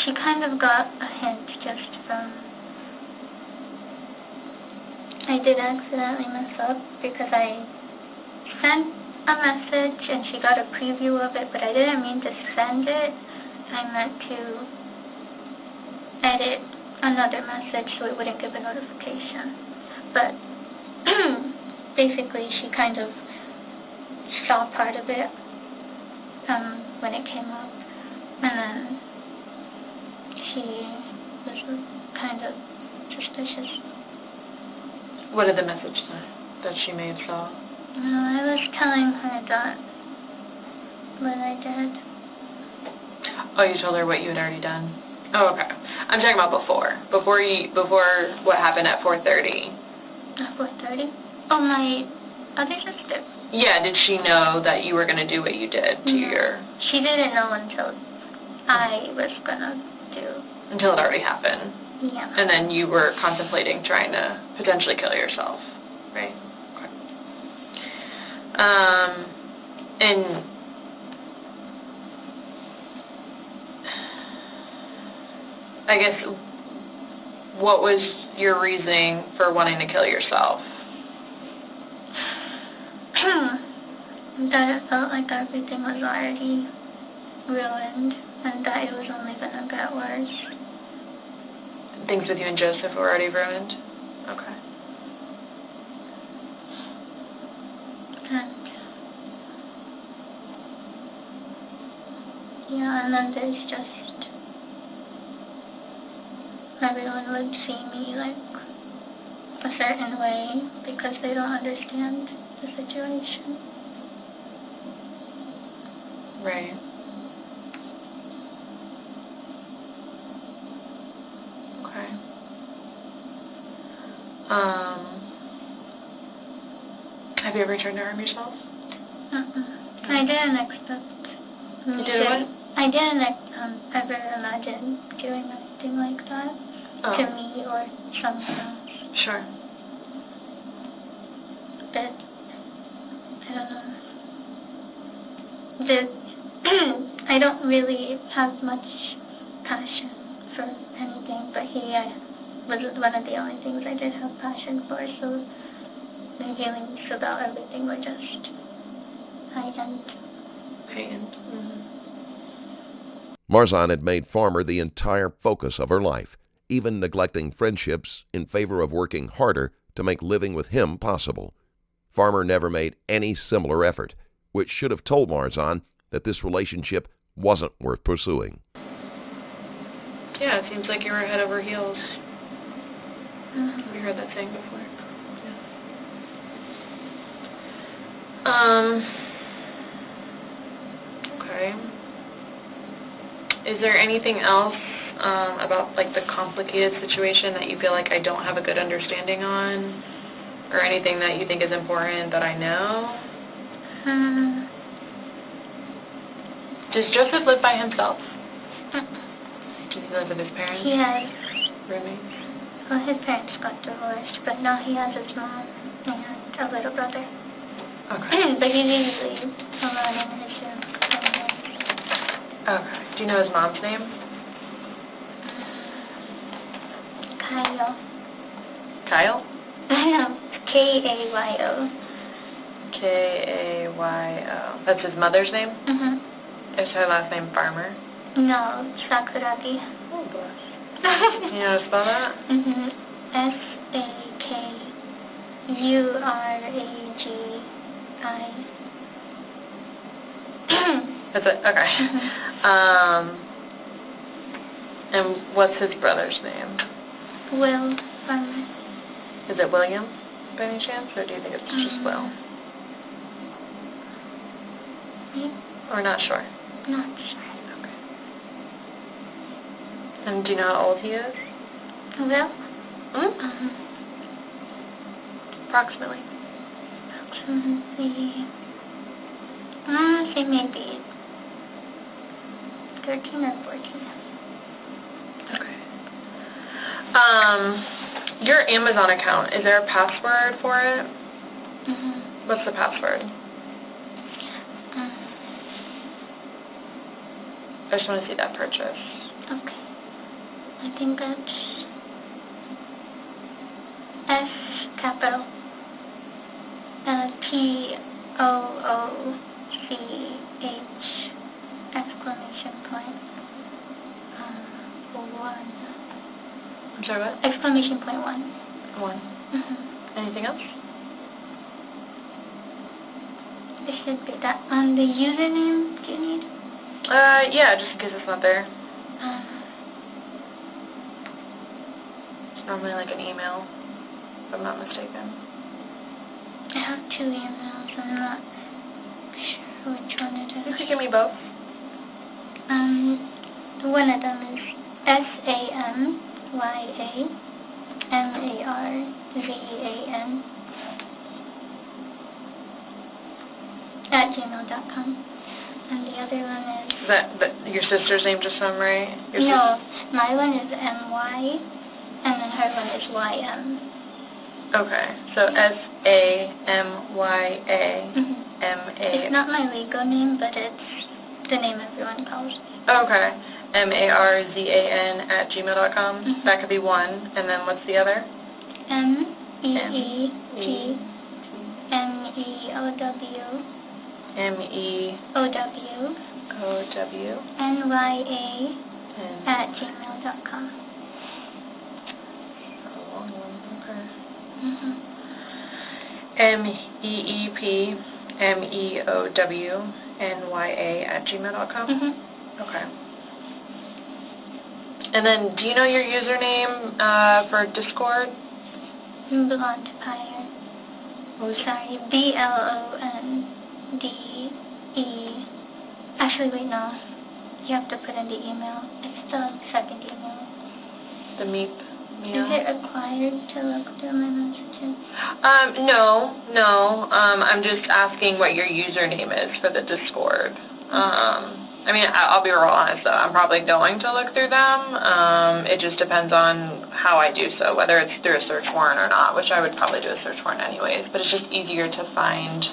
She kind of got a hint just from, I did accidentally mess up because I sent a message and she got a preview of it, but I didn't mean to send it. I meant to edit another message so it wouldn't give a notification. But basically she kind of saw part of it when it came up, and then she was kind of suspicious. What did the message say that she may have saw? I was telling her that what I did. Oh, you told her what you had already done? Oh, okay. I'm talking about before. Before what happened at 4:30. At 4:30? Oh, my other sister. Yeah, did she know that you were going to do what you did to your... She didn't know until I was going to do. Until it already happened. Yeah. And then you were contemplating trying to potentially kill yourself, right? Okay. And I guess, what was your reasoning for wanting to kill yourself? That it felt like everything was already ruined and that it was only going to get worse. Things with you and Joseph were already ruined? Okay. And then there's just, everyone would see me like a certain way because they don't understand the situation. Right. Okay. Have you ever tried to harm yourself? I didn't expect. You did what? I didn't ever imagine doing anything like that to me or someone else. Sure. But I don't know. I don't really have much passion for anything, but he was one of the only things I did have passion for, so the feelings about everything were just heightened. Marzan had made Farmer the entire focus of her life, even neglecting friendships in favor of working harder to make living with him possible. Farmer never made any similar effort, which should have told Marzan that this relationship wasn't worth pursuing. Yeah, it seems like you were head over heels. We heard that saying before. Okay. Is there anything else about like the complicated situation that you feel like I don't have a good understanding on, or anything that you think is important that I know? Does Joseph live by himself? Does he live with his parents? He has Roommates? Well, his parents got divorced, but now he has his mom and a little brother. Okay. But he's usually alone in his room. Okay. Do you know his mom's name? Kyle. Kyle? K-A-Y-O. K-A-Y-O. That's his mother's name? Is her last name Farmer? No, Sakuragi. Oh, bless. Can you know how to spell that? S-A-K-U-R-A-G-I. That's it? Okay. And what's his brother's name? Will Farmer. Is it William, by any chance, or do you think it's just Will? Or not sure? Not sure. Okay. And do you know how old he is? Will? Approximately. Approximately. I want to say maybe 13 or 14. Okay. Your Amazon account, is there a password for it? What's the password? I just want to see that purchase. Okay. I think that's S capital P-O-O-C-H exclamation point 1. I'm sorry, what? Exclamation point 1. 1. Anything else? It should be that. On the username, do you need? Yeah, just in case it's not there. It's normally like an email, if I'm not mistaken. I have 2 emails. I'm not sure which one it You is. could give me both. One of them is SAMYAMARZAN @gmail.com. And the other one is... Is that your sister's name just sound right? No, my one is MY, and then her one is YM. Okay, so SAMYAMA. It's not my legal name, but it's the name everyone calls me. Okay, MARZAN @gmail.com. That could be one, and then what's the other? MEETMEOW MEOW NYA @gmail.com. A long one, okay. MEEPMEOWNYA @gmail.com? Okay. And then, do you know your username for Discord? Blonde Fire. Oh, sorry. BLONDE. Actually, wait, no. You have to put in the email. It's the second email. The MEEP. Is it required to look through my messages? No. I'm just asking what your username is for the Discord. I mean, I'll be real honest, though. I'm probably going to look through them. It just depends on how I do so, whether it's through a search warrant or not, which I would probably do a search warrant anyways. But it's just easier to find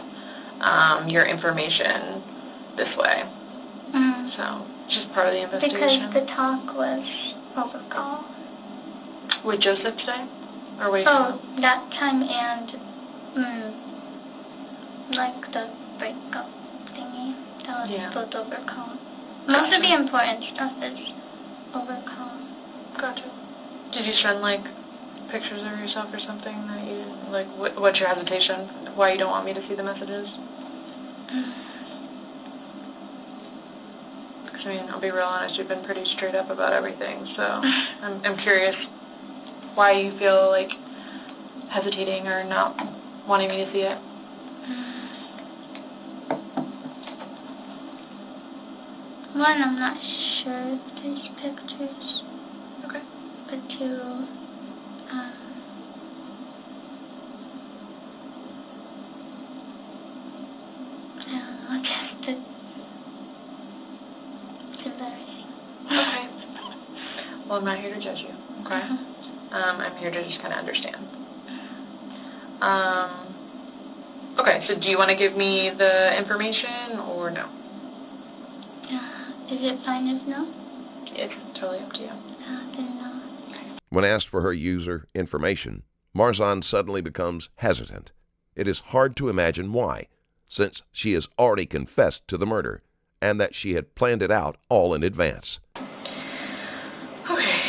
your information this way. So, it's just part of the investigation. Because the talk was over call. Would Joseph stay? Or wait? Oh, that time and, like the breakup thingy. That was both overcome. Most of the important stuff is overcome. Gotcha. Did you send, like, pictures of yourself or something that you, like, what's your hesitation? Why you don't want me to see the messages? Because, I mean, I'll be real honest, you've been pretty straight up about everything, so I'm curious why you feel, like, hesitating or not wanting me to see it. One, I'm not sure if there's pictures. Okay. But two, I don't know, just it's embarrassing. Okay. Well, I'm not here to judge you, okay? I'm here to just kind of understand. Okay, so do you want to give me the information or no? Is it fine if no? It's totally up to you. Then no. When asked for her user information, Marzan suddenly becomes hesitant. It is hard to imagine why, since she has already confessed to the murder and that she had planned it out all in advance. Okay.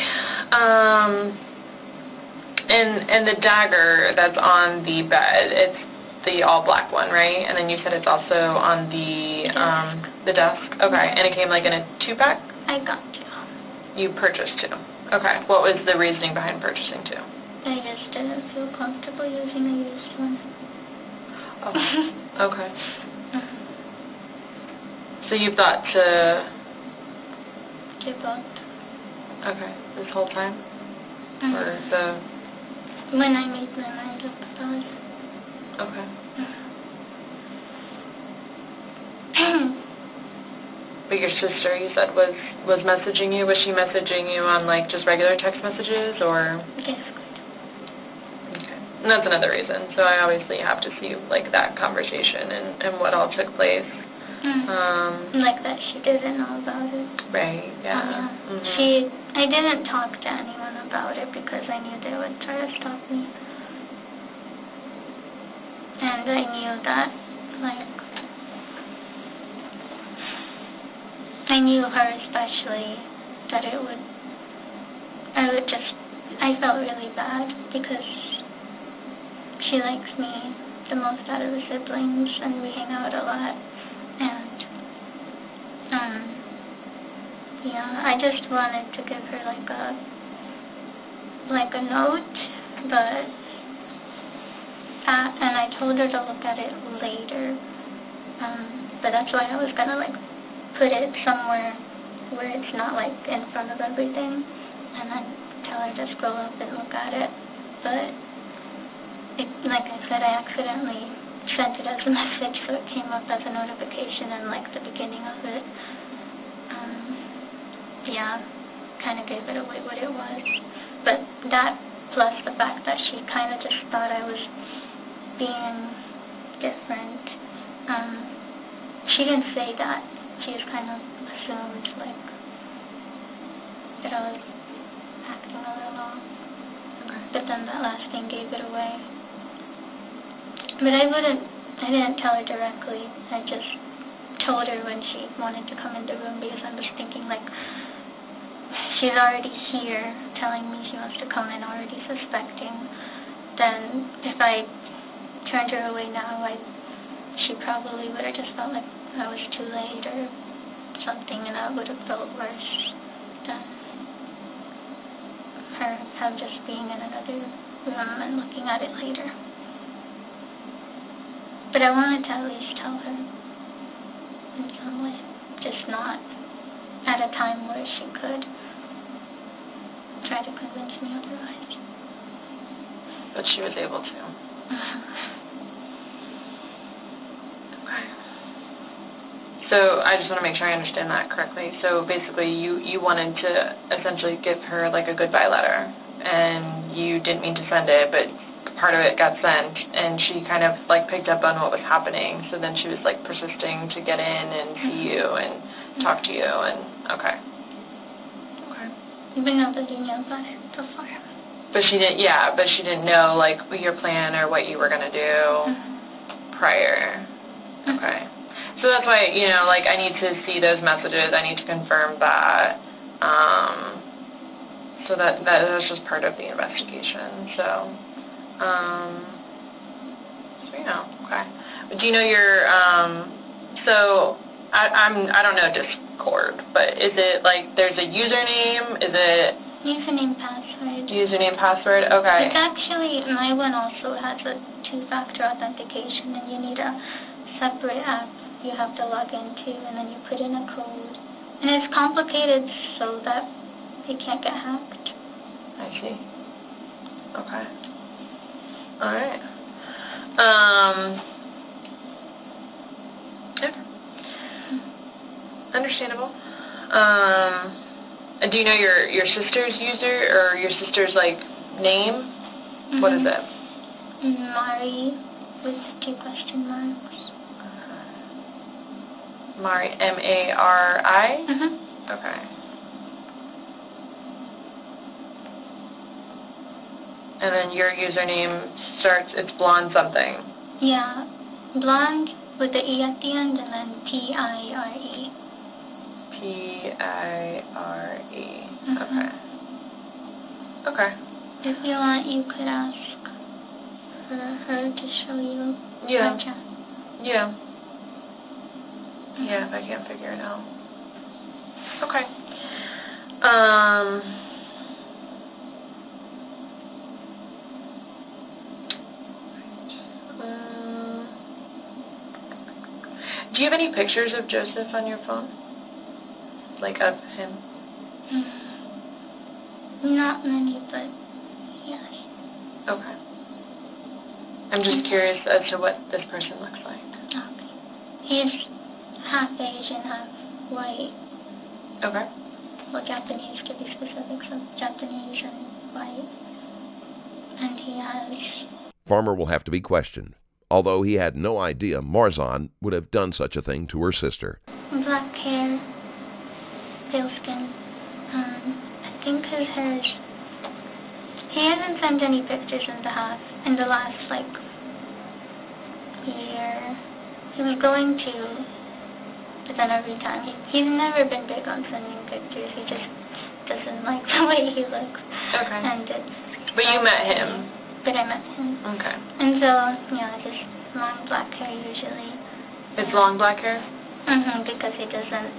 And the dagger that's on the bed, it's the all-black one, right? And then you said it's also on the desk? Okay. And it came like in a 2-pack? I got two. You purchased 2. Okay. What was the reasoning behind purchasing 2? I just didn't feel comfortable using a used one. Oh, okay. So you thought to... Give up. Okay. This whole time? Or the... When I made my mind up about it. Okay. But your sister, you said, was messaging you? Was she messaging you on, like, just regular text messages, or? Yes. Okay. And that's another reason. So I obviously have to see, like, that conversation and what all took place. Like that she didn't know about it. Right, yeah. I didn't talk to anyone about it because I knew they would try to stop me. And I knew that, like, I knew her especially, that I felt really bad because she likes me the most out of the siblings and we hang out a lot. And, I just wanted to give her like a note, but and I told her to look at it later, but that's why I was gonna like put it somewhere where it's not like in front of everything, and then tell her to scroll up and look at it. But like I said, I accidentally sent it as a message, so it came up as a notification in like the beginning of it. Kind of gave it away what it was. But that plus the fact that she kind of just thought I was being different. She didn't say that. She just kind of assumed like that I was acting a little off. Okay. But then that last thing gave it away. But I didn't tell her directly. I just told her when she wanted to come in the room because I was thinking like, she's already here telling me she wants to come in already suspecting. Then if I turned her away now, she probably would have just felt like I was too late or something, and I would have felt worse than her just being in another room and looking at it later. But I wanted to at least tell her in some way, just not at a time where she could try to convince me otherwise. But she was able to. Okay. So I just want to make sure I understand that correctly. So basically you wanted to essentially give her like a goodbye letter, and you didn't mean to send it, but part of it got sent, and she kind of like picked up on what was happening, so then she was like persisting to get in and see you and talk to you, and okay. But nobody knew about it so far. But she didn't know, like, your plan or what you were going to do prior. Okay. So that's why, you know, like, I need to see those messages. I need to confirm that. So that's just part of the investigation. So, okay. Do you know your, so I don't know Discord, but is it, like, there's a username? Is it? Username, password. Username, password, okay. It's actually, my one also has a two-factor authentication, and you need a separate app you have to log into, and then you put in a code. And it's complicated so that it can't get hacked. I see. Okay. All right. Okay. Understandable. Do you know your sister's user or your sister's, like, name? What is it? Mari with 2 question marks. Mari, M-A-R-I? Okay. And then your username starts, it's blonde something. Yeah, blonde with the E at the end, and then P-I-R-E. P-I-R-E. Okay. Okay. If you want, you could ask her to show you Yeah. my chat. Yeah. Yeah, if I can't figure it out. Okay. Do you have any pictures of Joseph on your phone? Like of him? Not many, but yes. Okay. I'm just curious as to what this person looks like. Okay. He's half Asian, half white. Okay. Well, Japanese, to be specific, so Japanese and white. And he has... Farmer will have to be questioned, although he had no idea Marzan would have done such a thing to her sister. black hair, pale skin. I think his hair is... He hasn't sent any pictures in the last, like, year. He was going to, but then every time, he's never been big on sending pictures. He just doesn't like the way he looks. Okay. And it's... But you met him? But I met him. Okay. And so, just long black hair usually. It's long black hair? Because he doesn't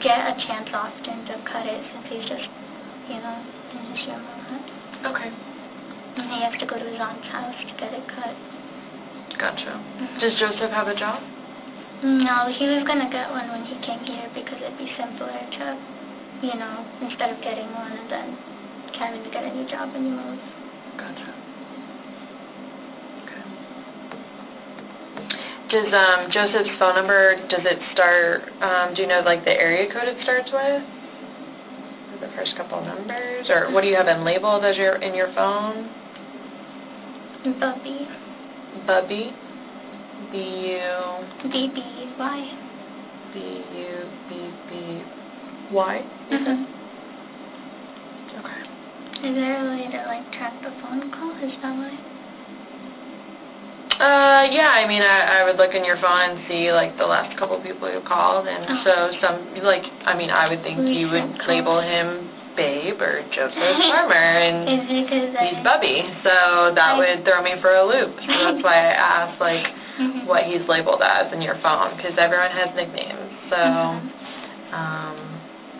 get a chance often to cut it since he's just, in his young moment. Okay. And he has to go to his aunt's house to get it cut. Gotcha. Does Joseph have a job? No, he was going to get one when he came here because it'd be simpler to, instead of getting one and then having to get a new job when you move. Gotcha. Okay. Does Joseph's phone number, does it start, do you know, like, the area code it starts with? The first couple numbers? Or what do you have in labeled as in your phone? Bubby. Bubby? B-U... B-B-Y. B-U-B-B-Y? Okay. Is there a way to, track the phone call? Is that why? Yeah, I mean, I would look in your phone and see, the last couple people who called, and so I would think you would label him Babe or Joseph Farmer, and Is it 'cause he's Bubby, so that would throw me for a loop. So that's why I asked, what he's labeled as in your phone, because everyone has nicknames, so,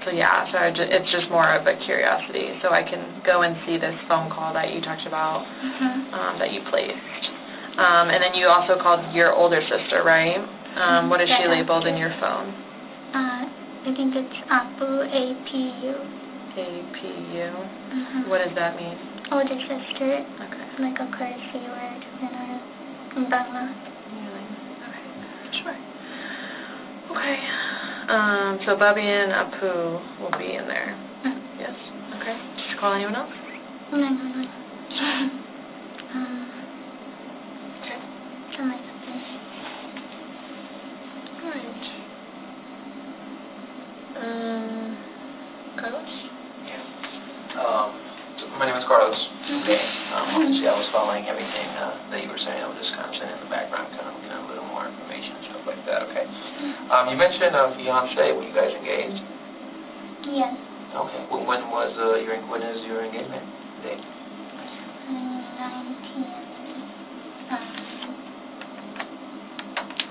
it's just more of a curiosity, so I can go and see this phone call that you talked about, that you placed. And then you also called your older sister, right? What is she labeled in your phone? I think it's Apu, A-P-U. A-P-U. What does that mean? Older sister. Okay. Like a courtesy word in Bangla. Okay, sure. Okay. So Bubby and Apu will be in there. Yes. Okay. Did you call anyone else? No. Okay. Alright. Carlos? My name is Carlos. Okay. Obviously, I was following everything that you were saying. I was just kind of sitting in the background, kind of, a little more information and stuff like that. Okay. You mentioned fiance. Were you guys engaged? Yes. Okay. Well, when is your engagement date? 19.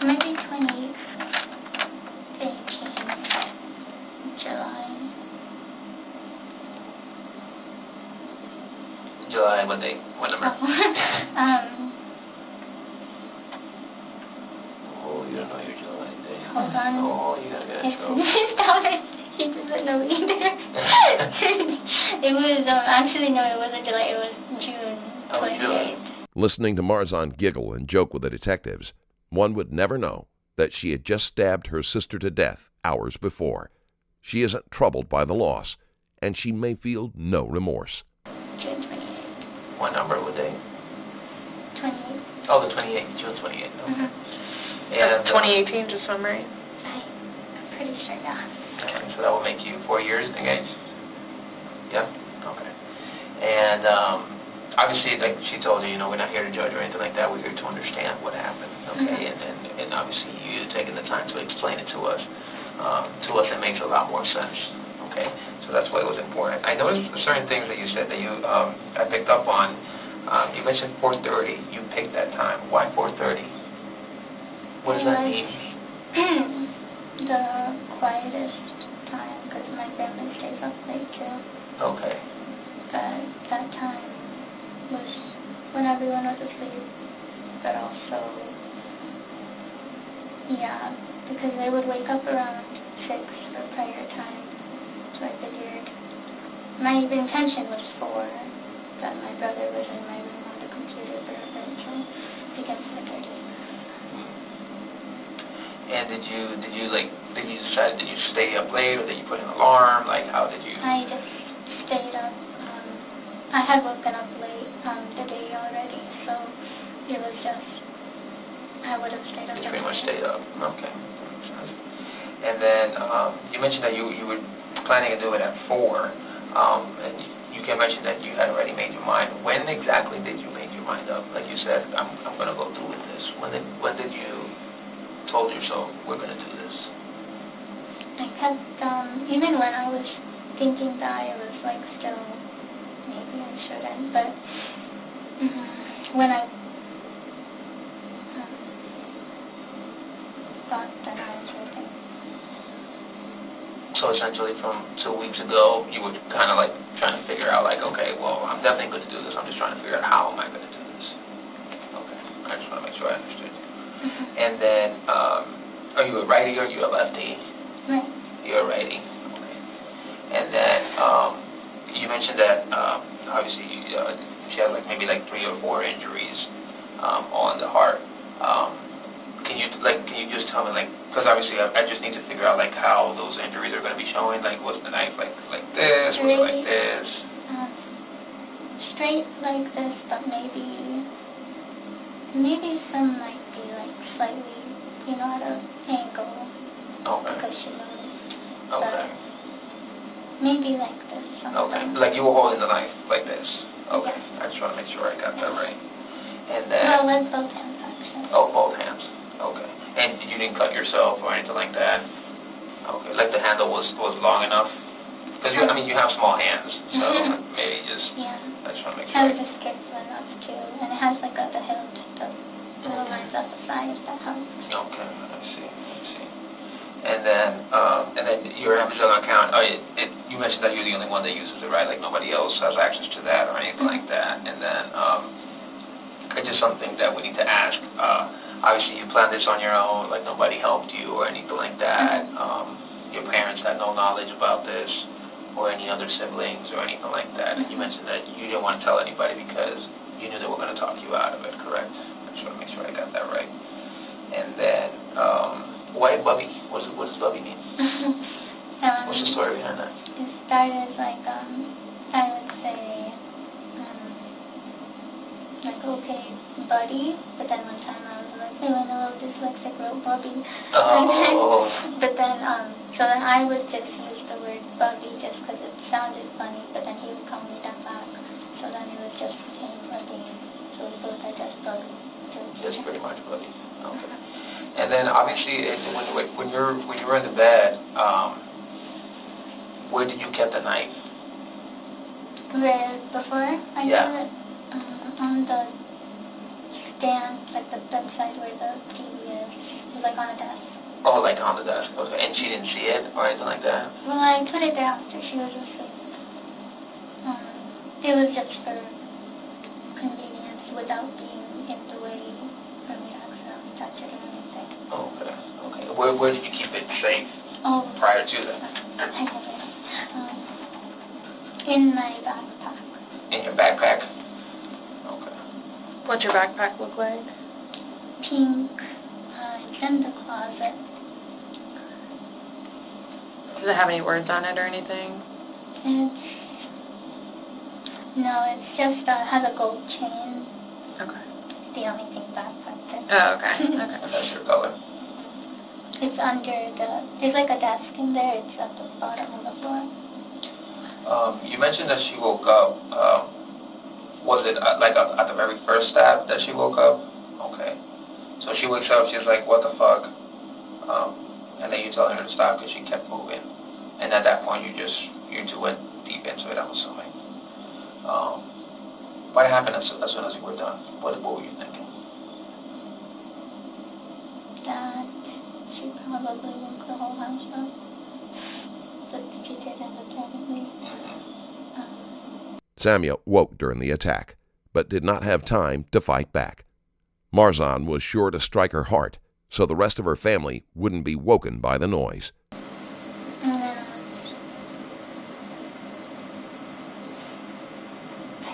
Maybe 2018. July. July. What date? What number? Oh, you don't know your July date. Hold on. Oh, you gotta get in trouble. He doesn't know either. It was, actually, no, it wasn't July, it was June 28th. Listening to Marzan giggle and joke with the detectives, one would never know that she had just stabbed her sister to death hours before. She isn't troubled by the loss, and she may feel no remorse. June 28th. What number? What day? 28th. Oh, the 28th. June 28th. Okay. That's 2018, just so I'm right. I'm pretty sure, yeah. And so that will make you 4 years engaged? Yeah? Okay. And obviously, like she told you, we're not here to judge or anything like that. We're here to understand what happened, okay? And obviously, you taking the time to explain it to us, it makes a lot more sense, okay? So that's why it was important. I noticed certain things that you said that I picked up on. You mentioned 4:30. You picked that time. Why 4:30? What does that mean? The quietest time, because my family stays up late too. Okay. But that time was when everyone was asleep, but also, yeah, because they would wake up around 6 for prayer time, so I figured my intention was 4, but my brother was in my room on the computer for a bit, so I guess I did. And did you stay up late, or did you put an alarm? Like, how did you? I just stayed up. I had woken up late the day already, so it was just, I would have stayed up. You pretty much stayed up. Okay. And then you mentioned that you were planning to do it at 4, and you can mention that you had already made your mind. When exactly did you make your mind up? Like you said, I'm going to go through with this. When did you told yourself, we're going to do this? I kept, even when I was thinking that, I was like still, maybe I shouldn't, but when I thought that I was hurting. So essentially from 2 weeks ago, you were kind of like trying to figure out like, okay, well, I'm definitely going to do this. I'm just trying to figure out how am I going to do this. Okay, I just want to make sure I understood. And then, are you a righty or are you a lefty? Right. You're a righty. Okay. And then, you mentioned that, obviously, she had maybe 3 or 4 injuries on the heart. Can you just tell me, because obviously I just need to figure out how those injuries are going to be showing. Was the knife like this, was it like this? Straight like this, but maybe some might be slightly, at an angle. Okay. Because she moves. Okay. Maybe like this. Okay. Like you were holding the knife like this. Okay. Yes. I just want to make sure I got that right. And then. No, with both hands actually. Oh, both hands. Okay. And you didn't cut yourself or anything like that? Okay. Like the handle was long enough? Because you have small hands, so maybe just. Yeah. I just want to make I sure. was just careful enough too, and it has the hilt, the little lines at the side that helps. Okay, I see. And then your Amazon account. You mentioned that you're the only one that uses it, right? Like nobody else has access to that or anything like that. And then it's just something that we need to ask. Obviously, you planned this on your own. Like nobody helped you or anything like that. Your parents had no knowledge about this, or any other siblings or anything like that. And you mentioned that you didn't want to tell anybody because you knew they were going to talk you out of it, correct? I just want to make sure I got that right. And then, why Bubby? What does Bubby mean? What's the story behind that? It started I would say, okay, buddy, but then one time I was like, feeling a little dyslexic, wrote Bubby. Oh. But then, so then I would just use the word Bubby just because it sounded funny, but then he would call me that back. So then it was just him again. So we both are just buddies. Just pretty much buddies. Okay. And then obviously, when you were in the bed, where did you keep the knife? Where before I did it, on the stand, like the bedside where the TV is. It was like on a desk. Oh, like on the desk. Okay. And she didn't see it or anything like that? Well, I put it there after she was asleep. It was just for convenience without being in the way for me to accidentally touch it or anything. Okay. Okay. Where did you keep it safe prior to that? I have it. In my backpack. In your backpack? Okay. What's your backpack look like? Pink. It's in the closet. Does it have any words on it or anything? It's just has a gold chain. Okay. It's the only thing backpack there. Oh, okay. Okay. And that's your color? It's under there's like a desk in there. It's at the bottom of the floor. You mentioned that she woke up. Was it like at the very first stab that she woke up? Okay. So she wakes up, she's like, what the fuck? And then you tell her to stop because she kept moving. And at that point, you two went deep into it, I'm assuming. What happened as soon as you were done? What were you thinking? That she probably woke the whole house up. But she did end up telling me. Samia woke during the attack, but did not have time to fight back. Marzan was sure to strike her heart, so the rest of her family wouldn't be woken by the noise. I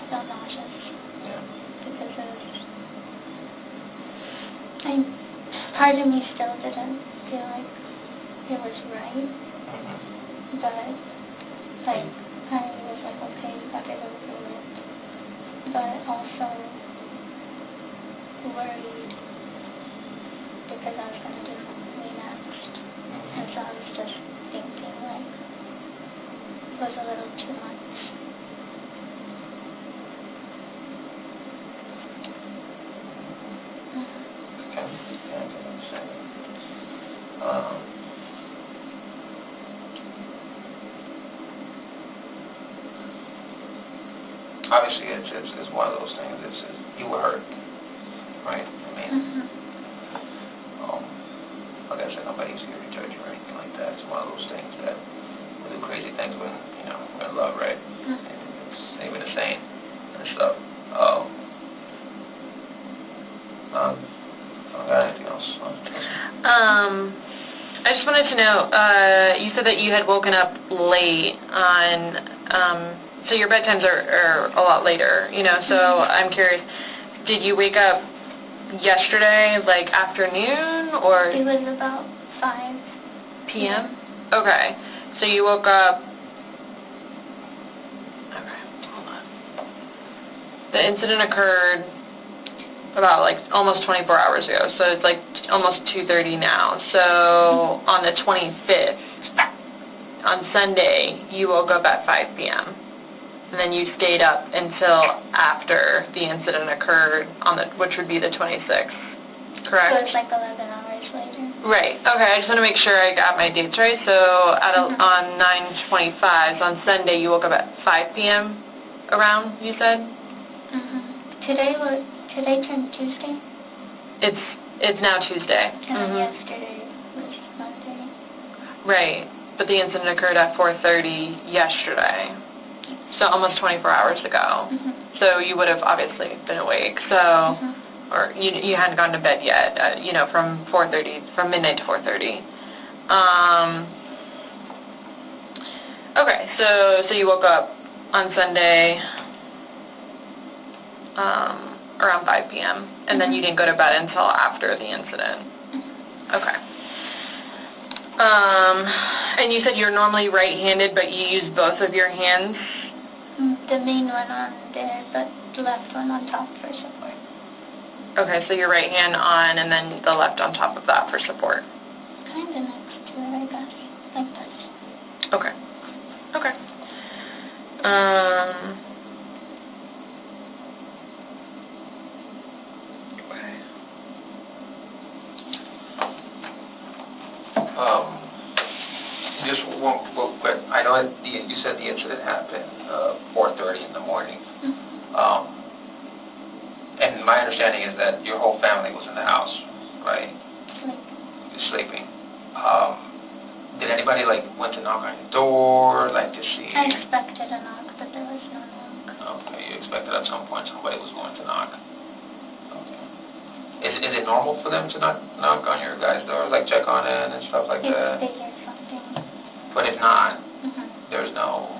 felt nauseous. Yeah. Because part of me still didn't feel like it was right. But, I was like, okay, I'll get over it. But also worried because I was going to do me next. And so I was just thinking, like, it was a little too much. Okay. Yeah, I can understand that. Obviously, it's one of those things. You were hurt, right? I mean, like I said, nobody's here to judge you or anything like that. It's one of those things that we do crazy things when we're in love, right? It's even the same and stuff. Anything else? I just wanted to know, you said that you had woken up late on, so your bedtimes are a lot later, so I'm curious, did you wake up yesterday, like afternoon, or? It was about 5 p.m.? Okay, so you woke up, okay, hold on. The incident occurred about like almost 24 hours ago, so it's like almost 2:30 now. So on the 25th, on Sunday, you woke up at 5 p.m. and then you stayed up until after the incident occurred which would be the 26th, correct? So it's like 11 hours later. Right. Okay. I just want to make sure I got my dates right. So on 9/25, on Sunday, you woke up at 5 p.m. around, you said? Today turned Tuesday. It's now Tuesday. And yesterday was Monday. Right. But the incident occurred at 4:30 yesterday. So almost 24 hours ago. So you would have obviously been awake. So, or you hadn't gone to bed yet. From midnight to 4:30. Okay. So you woke up on Sunday around 5 p.m. and then you didn't go to bed until after the incident. Okay. And you said you're normally right-handed, but you use both of your hands? The main one on there, but the left one on top for support. Okay, so your right hand on and then the left on top of that for support. Kind of next to it, I guess. Like this. Okay. Okay. Okay. Just one quick. I know you said the incident happened 4:30 in the morning. And my understanding is that your whole family was in the house, right? Sleeping. Did anybody went to knock on your door, to see? I expected a knock, but there was no knock. Okay, you expected at some point somebody was going to knock. Okay. Is it normal for them to knock on your guys' door, check on it and stuff like that? If they hear something. But if not, there's no.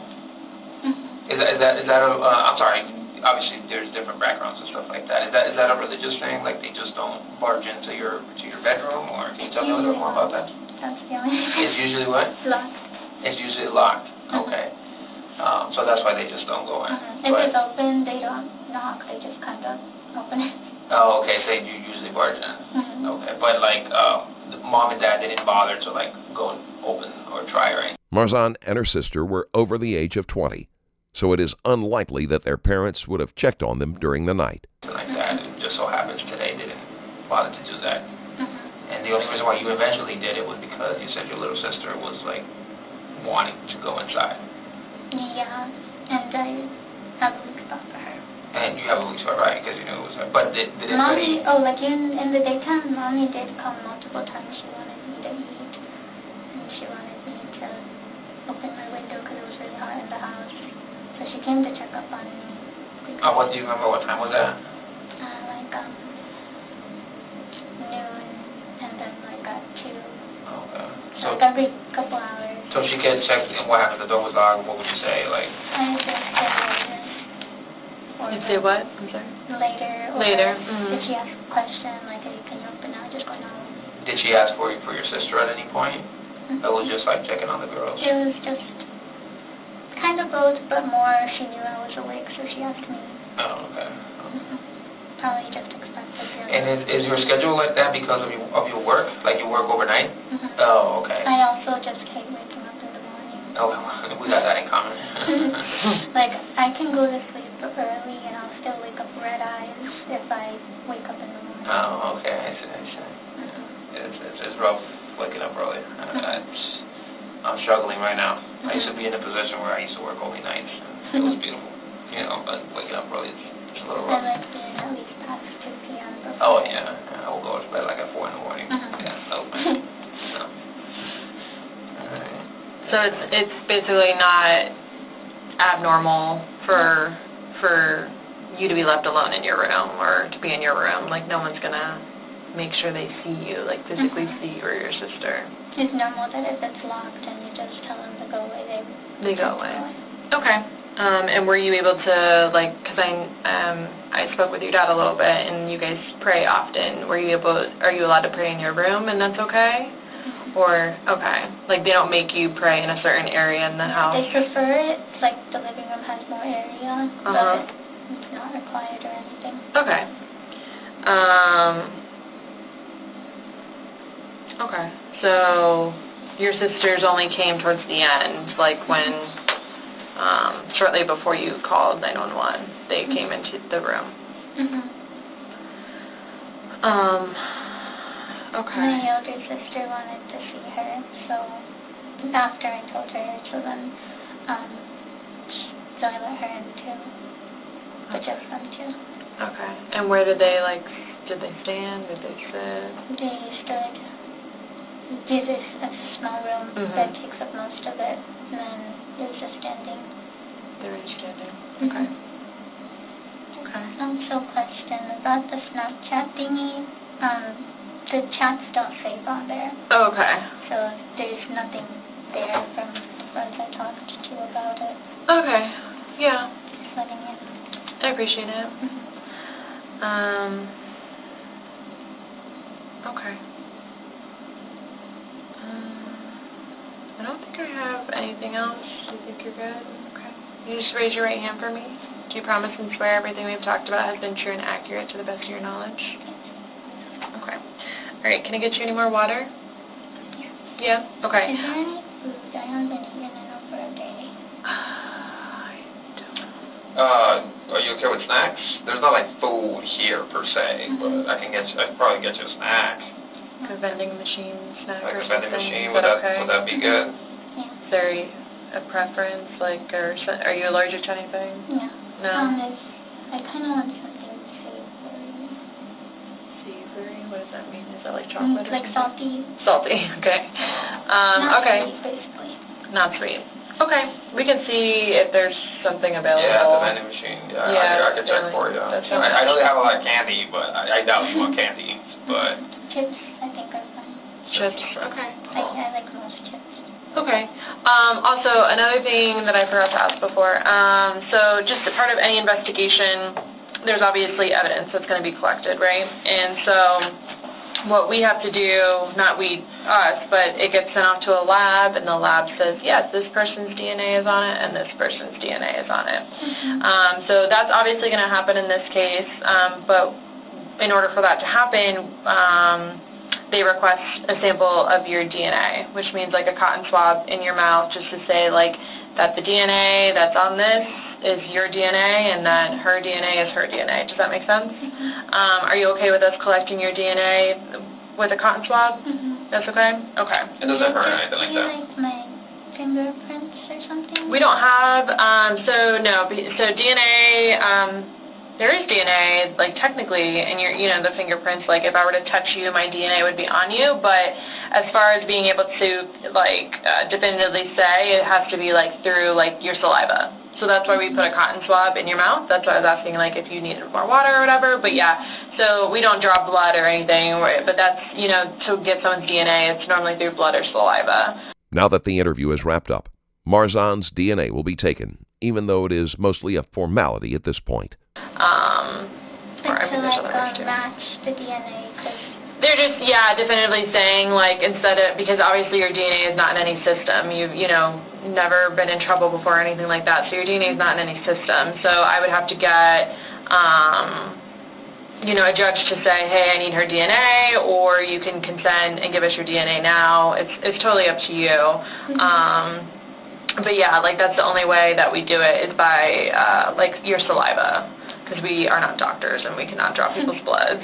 Is that I'm sorry. Obviously, there's different backgrounds and stuff like that. Is that a religious thing? They just don't barge into your bedroom, or can you tell me a little bit more about that? That's the only thing. It's usually what? Locked. It's usually locked. Okay. So that's why they just don't go in. If it's open, they don't knock. They just kind of open it. Oh, okay. So you usually barge in. Okay. But the mom and dad didn't bother to go and open or try or anything. Marzan and her sister were over the age of 20, so it is unlikely that their parents would have checked on them during the night. Like that. It just so happens today they didn't bother to do that. And the only reason why you eventually did it was because you said your little sister was wanting to go inside. Yeah, and I have a weak spot for her. And you have a weak spot, right? Because you knew it was her. But did Mommy, in the daytime, Mommy did come multiple times. She wanted me to eat, and she wanted me to open my window because it was really hot in the house. So she came to check up on me. What do you remember? What time was that? Noon, and then at 2. Okay. So Every couple hours. So she could check, and what happened? The door was locked. What would you say? I just said later. You'd say what? I'm sorry. Later. Later. If she asks a question, hey, can you open now? Just go now. Did she ask for your sister at any point? Or was just checking on the girls? It was just kind of both, but more she knew I was awake, so she asked me. Oh, okay. Probably just expected. And is your schedule like that because of your work? You work overnight? Oh, okay. I also just hate waking up in the morning. Oh, we got that in common. I can go to sleep early and I'll still wake up red eyes if I wake up in the morning. Oh, okay. I see. It's rough waking up early. I'm struggling right now. I used to be in a position where I used to work only nights. It was beautiful. But waking up early is a little rough. I like being at least past 2 p.m. Oh, yeah. I will go to bed at 4 in the morning. Yeah, so. Alright. So it's basically not abnormal for you to be left alone in your room or to be in your room. No one's gonna make sure they see you, physically see you or your sister. It's normal that if it's locked and you just tell them to go away, they go away. Okay. And were you able to, because I spoke with your dad a little bit, and you guys pray often. Are you allowed to pray in your room, and that's okay? Or, okay, they don't make you pray in a certain area in the house? They prefer it, the living room has more area, but it's not required or anything. Okay. Okay, so your sisters only came towards the end, when, shortly before you called 911, they came into the room. Okay. My younger sister wanted to see her, so after I told her, so then, so I let her in too, but just them two. Okay, and where did they stand, did they sit? They stood. This is a small room that takes up most of it, and then it was just standing. They were standing. Okay. Okay. Also, question about the Snapchat thingy. The chats don't save on there. Oh, okay. So there's nothing there from the friends I talked to about it. Okay. Yeah. Just letting you know. I appreciate it. Okay. I don't think I have anything else. I think you're good. Okay. You just raise your right hand for me. Do you promise and swear everything we've talked about has been true and accurate to the best of your knowledge? Okay. All right. Can I get you any more water? Yeah. Okay. Is there any food? I haven't been eating in over a day. Are you okay with snacks? There's not like food here per se, but I can probably get you a snack. A vending machine snack Like or a vending something. machine, Is would that okay? would that be good? Yeah. Is there a preference, like, or are you allergic to anything? Yeah. No? I kind of want something savory. Savory? What does that mean? Is that like chocolate? Like salty. Salty, okay. Not Okay. sweet, basically. Not sweet. Okay, we can see if there's something available. Yeah, the vending machine. Yeah, I can check for you. I know they have a lot of candy, but I doubt you want candy. But Chips, I think are fine. Chips, okay. I like most chips. Okay. Also, another thing that I forgot to ask before, so just a part of any investigation, there's obviously evidence that's going to be collected, right? And so what we have to do, not us, but it gets sent off to a lab, and the lab says, yes, this person's DNA is on it, and this person's DNA is on it. So that's obviously going to happen in this case, but in order for that to happen, they request a sample of your DNA, which means like a cotton swab in your mouth, just to say like that the DNA that's on this is your DNA and that her DNA is her DNA. Does that make sense? Are you okay with us collecting your DNA with a cotton swab? That's okay? Okay. it doesn't hurt or anything like that. Like my fingerprints or something? We don't have, so DNA, there is DNA, like technically, in your, the fingerprints, like if I were to touch you, my DNA would be on you, but as far as being able to, like, definitively say, it has to be, like, through, like, your saliva. So that's why we put a cotton swab in your mouth. That's why I was asking, like, if you needed more water or whatever, but yeah, so we don't draw blood or anything, but that's, to get someone's DNA, it's normally through blood or saliva. Now that the interview is wrapped up, Marzan's DNA will be taken, even though it is mostly a formality at this point. Match the DNA, because they're just, definitively saying, like, because obviously your DNA is not in any system. You've, never been in trouble before or anything like that, so your DNA is not in any system. So I would have to get, a judge to say, hey, I need her DNA, or you can consent and give us your DNA now. It's totally up to you. But yeah, like, that's the only way that we do it is by, your saliva. Because we are not doctors and we cannot draw people's bloods.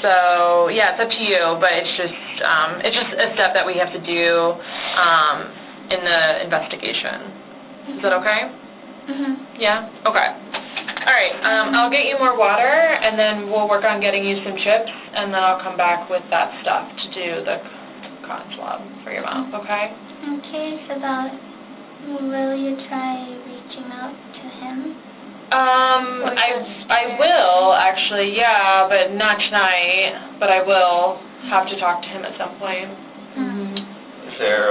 So yeah, it's up to you, but it's just a step that we have to do in the investigation. Is that okay? Yeah? Okay. All right, I'll get you more water, and then we'll work on getting you some chips, and then I'll come back with that stuff to do the cotton swab for your mouth, okay? Okay, so will you try reaching out to him? I will, actually, yeah, but not tonight, but I will have to talk to him at some point. Is there,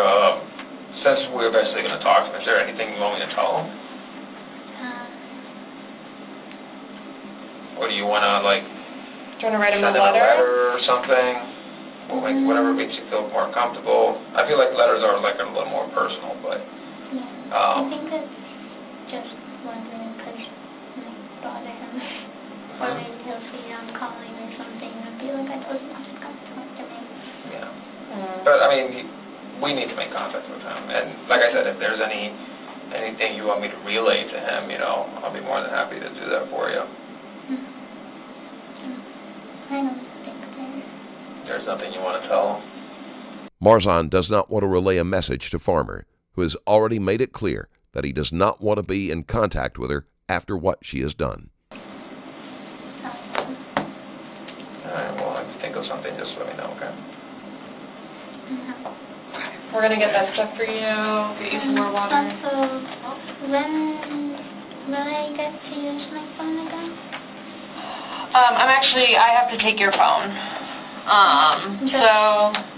since we're eventually going to talk to him, is there anything you want me to tell him? Or do you want to, like, Do you want to write him send a him a letter? letter or something? Or like whatever makes you feel more comfortable. I feel like letters are like a little more personal, but I think it's just wondering because bother him. Or maybe he'll see I'm calling or something and be like, I told you not to come talk to me. yeah. But I mean, we need to make contact with him. And like I said, if there's anything you want me to relay to him, I'll be more than happy to do that for you. I don't think There's nothing you want to tell him? Marzan does not want to relay a message to Farmer, who has already made it clear that he does not want to be in contact with her after what she has done. All right, well, if you think of something, just let me know, okay? We're going to get that stuff for you, get you some more water. Also, when will I get to use my phone again? I have to take your phone.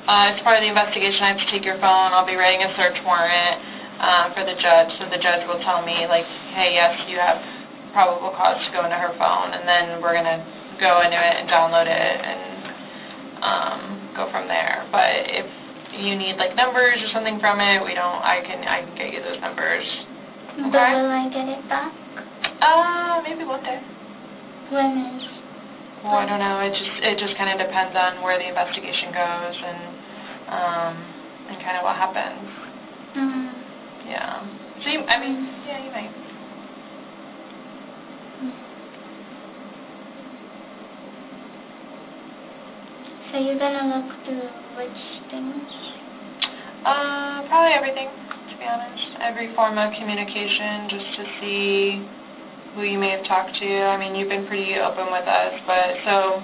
As part of the investigation, I have to take your phone. I'll be writing a search warrant for the judge, so the judge will tell me, like, hey, yes, you have probable cause to go into her phone, and then we're going to go into it and download it and go from there. But if you need, like, numbers or something from it, I can get you those numbers. Okay? But will I get it back? Maybe one day. When is? Well, I don't know. It just kind of depends on where the investigation goes and kind of what happens. Yeah. So you might. Are you gonna look through which things? Probably everything, to be honest. Every form of communication, just to see who you may have talked to. I mean, you've been pretty open with us, but so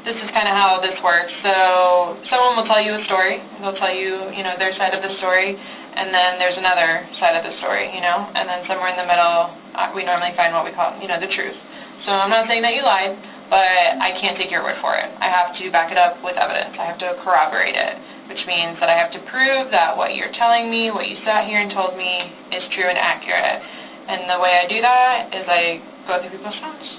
this is kind of how this works. So someone will tell you a story. They'll tell you, you know, their side of the story, and then there's another side of the story, you know, and then somewhere in the middle, we normally find what we call, you know, the truth. So I'm not saying that you lied, but I can't take your word for it. I have to back it up with evidence. I have to corroborate it, which means that I have to prove that what you're telling me, what you sat here and told me, is true and accurate. And the way I do that is I go through people's phones.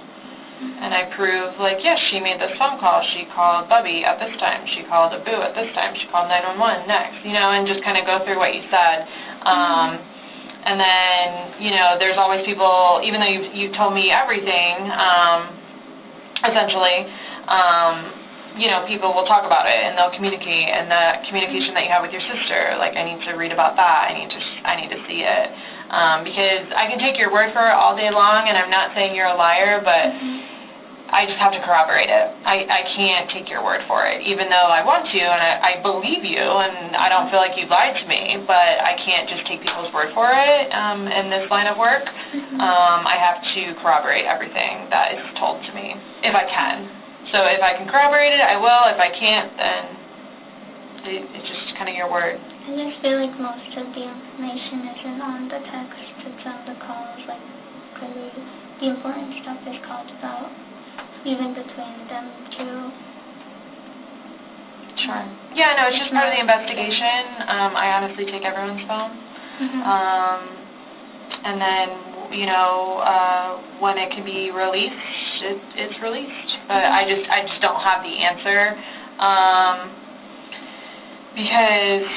And I prove, like, yes, she made this phone call. She called Bubby at this time. She called Abu at this time. She called 911 next, you know, and just kind of go through what you said. And then, you know, there's always people, even though you've told me everything, essentially, you know, people will talk about it and they'll communicate, and the communication that you have with your sister, like, I need to read about that. I need to see it. Because I can take your word for it all day long, and I'm not saying you're a liar, but I just have to corroborate it. I can't take your word for it, even though I want to, and I believe you, and I don't feel like you lied to me, but I can't just take people's word for it in this line of work. I have to corroborate everything that is told to me, if I can. So if I can corroborate it, I will. If I can't, then it's just kind of your word. I just feel like most of the information isn't on the text, it's on the calls, like, clearly the important stuff is called about, even between them two. Sure. Yeah, no, it's just part of the investigation. I honestly take everyone's phone. And then, you know, when it can be released, it's released. But I just don't have the answer. Because,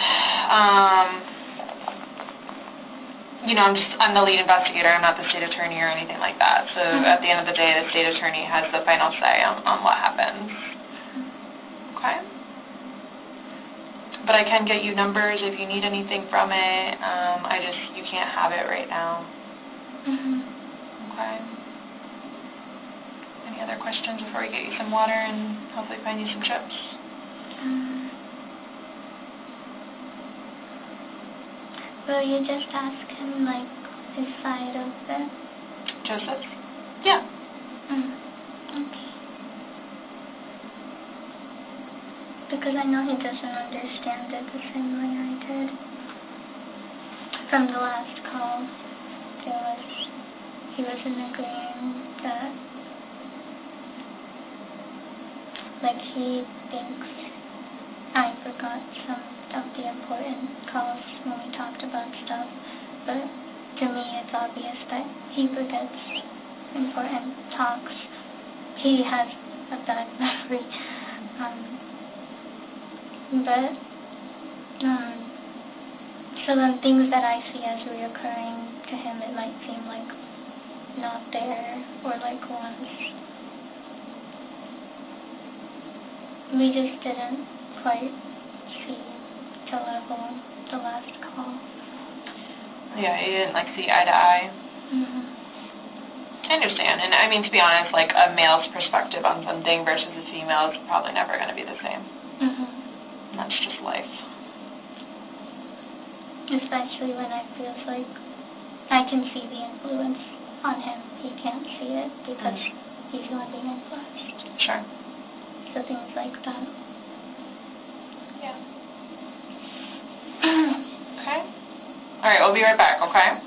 you know, I'm the lead investigator. I'm not the state attorney or anything like that. So at the end of the day, the state attorney has the final say on what happens. Okay? But I can get you numbers if you need anything from it. You can't have it right now. Okay? Any other questions before we get you some water and hopefully find you some chips? Will you just ask him, like, his side of it? Joseph? Yeah. Okay. Because I know he doesn't understand it the same way I did. From the last call, he wasn't agreeing that, like, he thinks I forgot some of the important calls when we talked about stuff, but to me it's obvious that he forgets important talks. He has a bad memory. So then things that I see as reoccurring to him, it might seem like not there or like once. We just didn't quite see to level the last call. Yeah, you didn't, like, see eye to eye. I understand, and I mean, to be honest, like, a male's perspective on something versus a female is probably never going to be the same. And that's just life. Especially when I feel like I can see the influence on him. He can't see it because he's not being influenced. Sure. So things like that. Yeah. Okay. All right, we'll be right back, okay?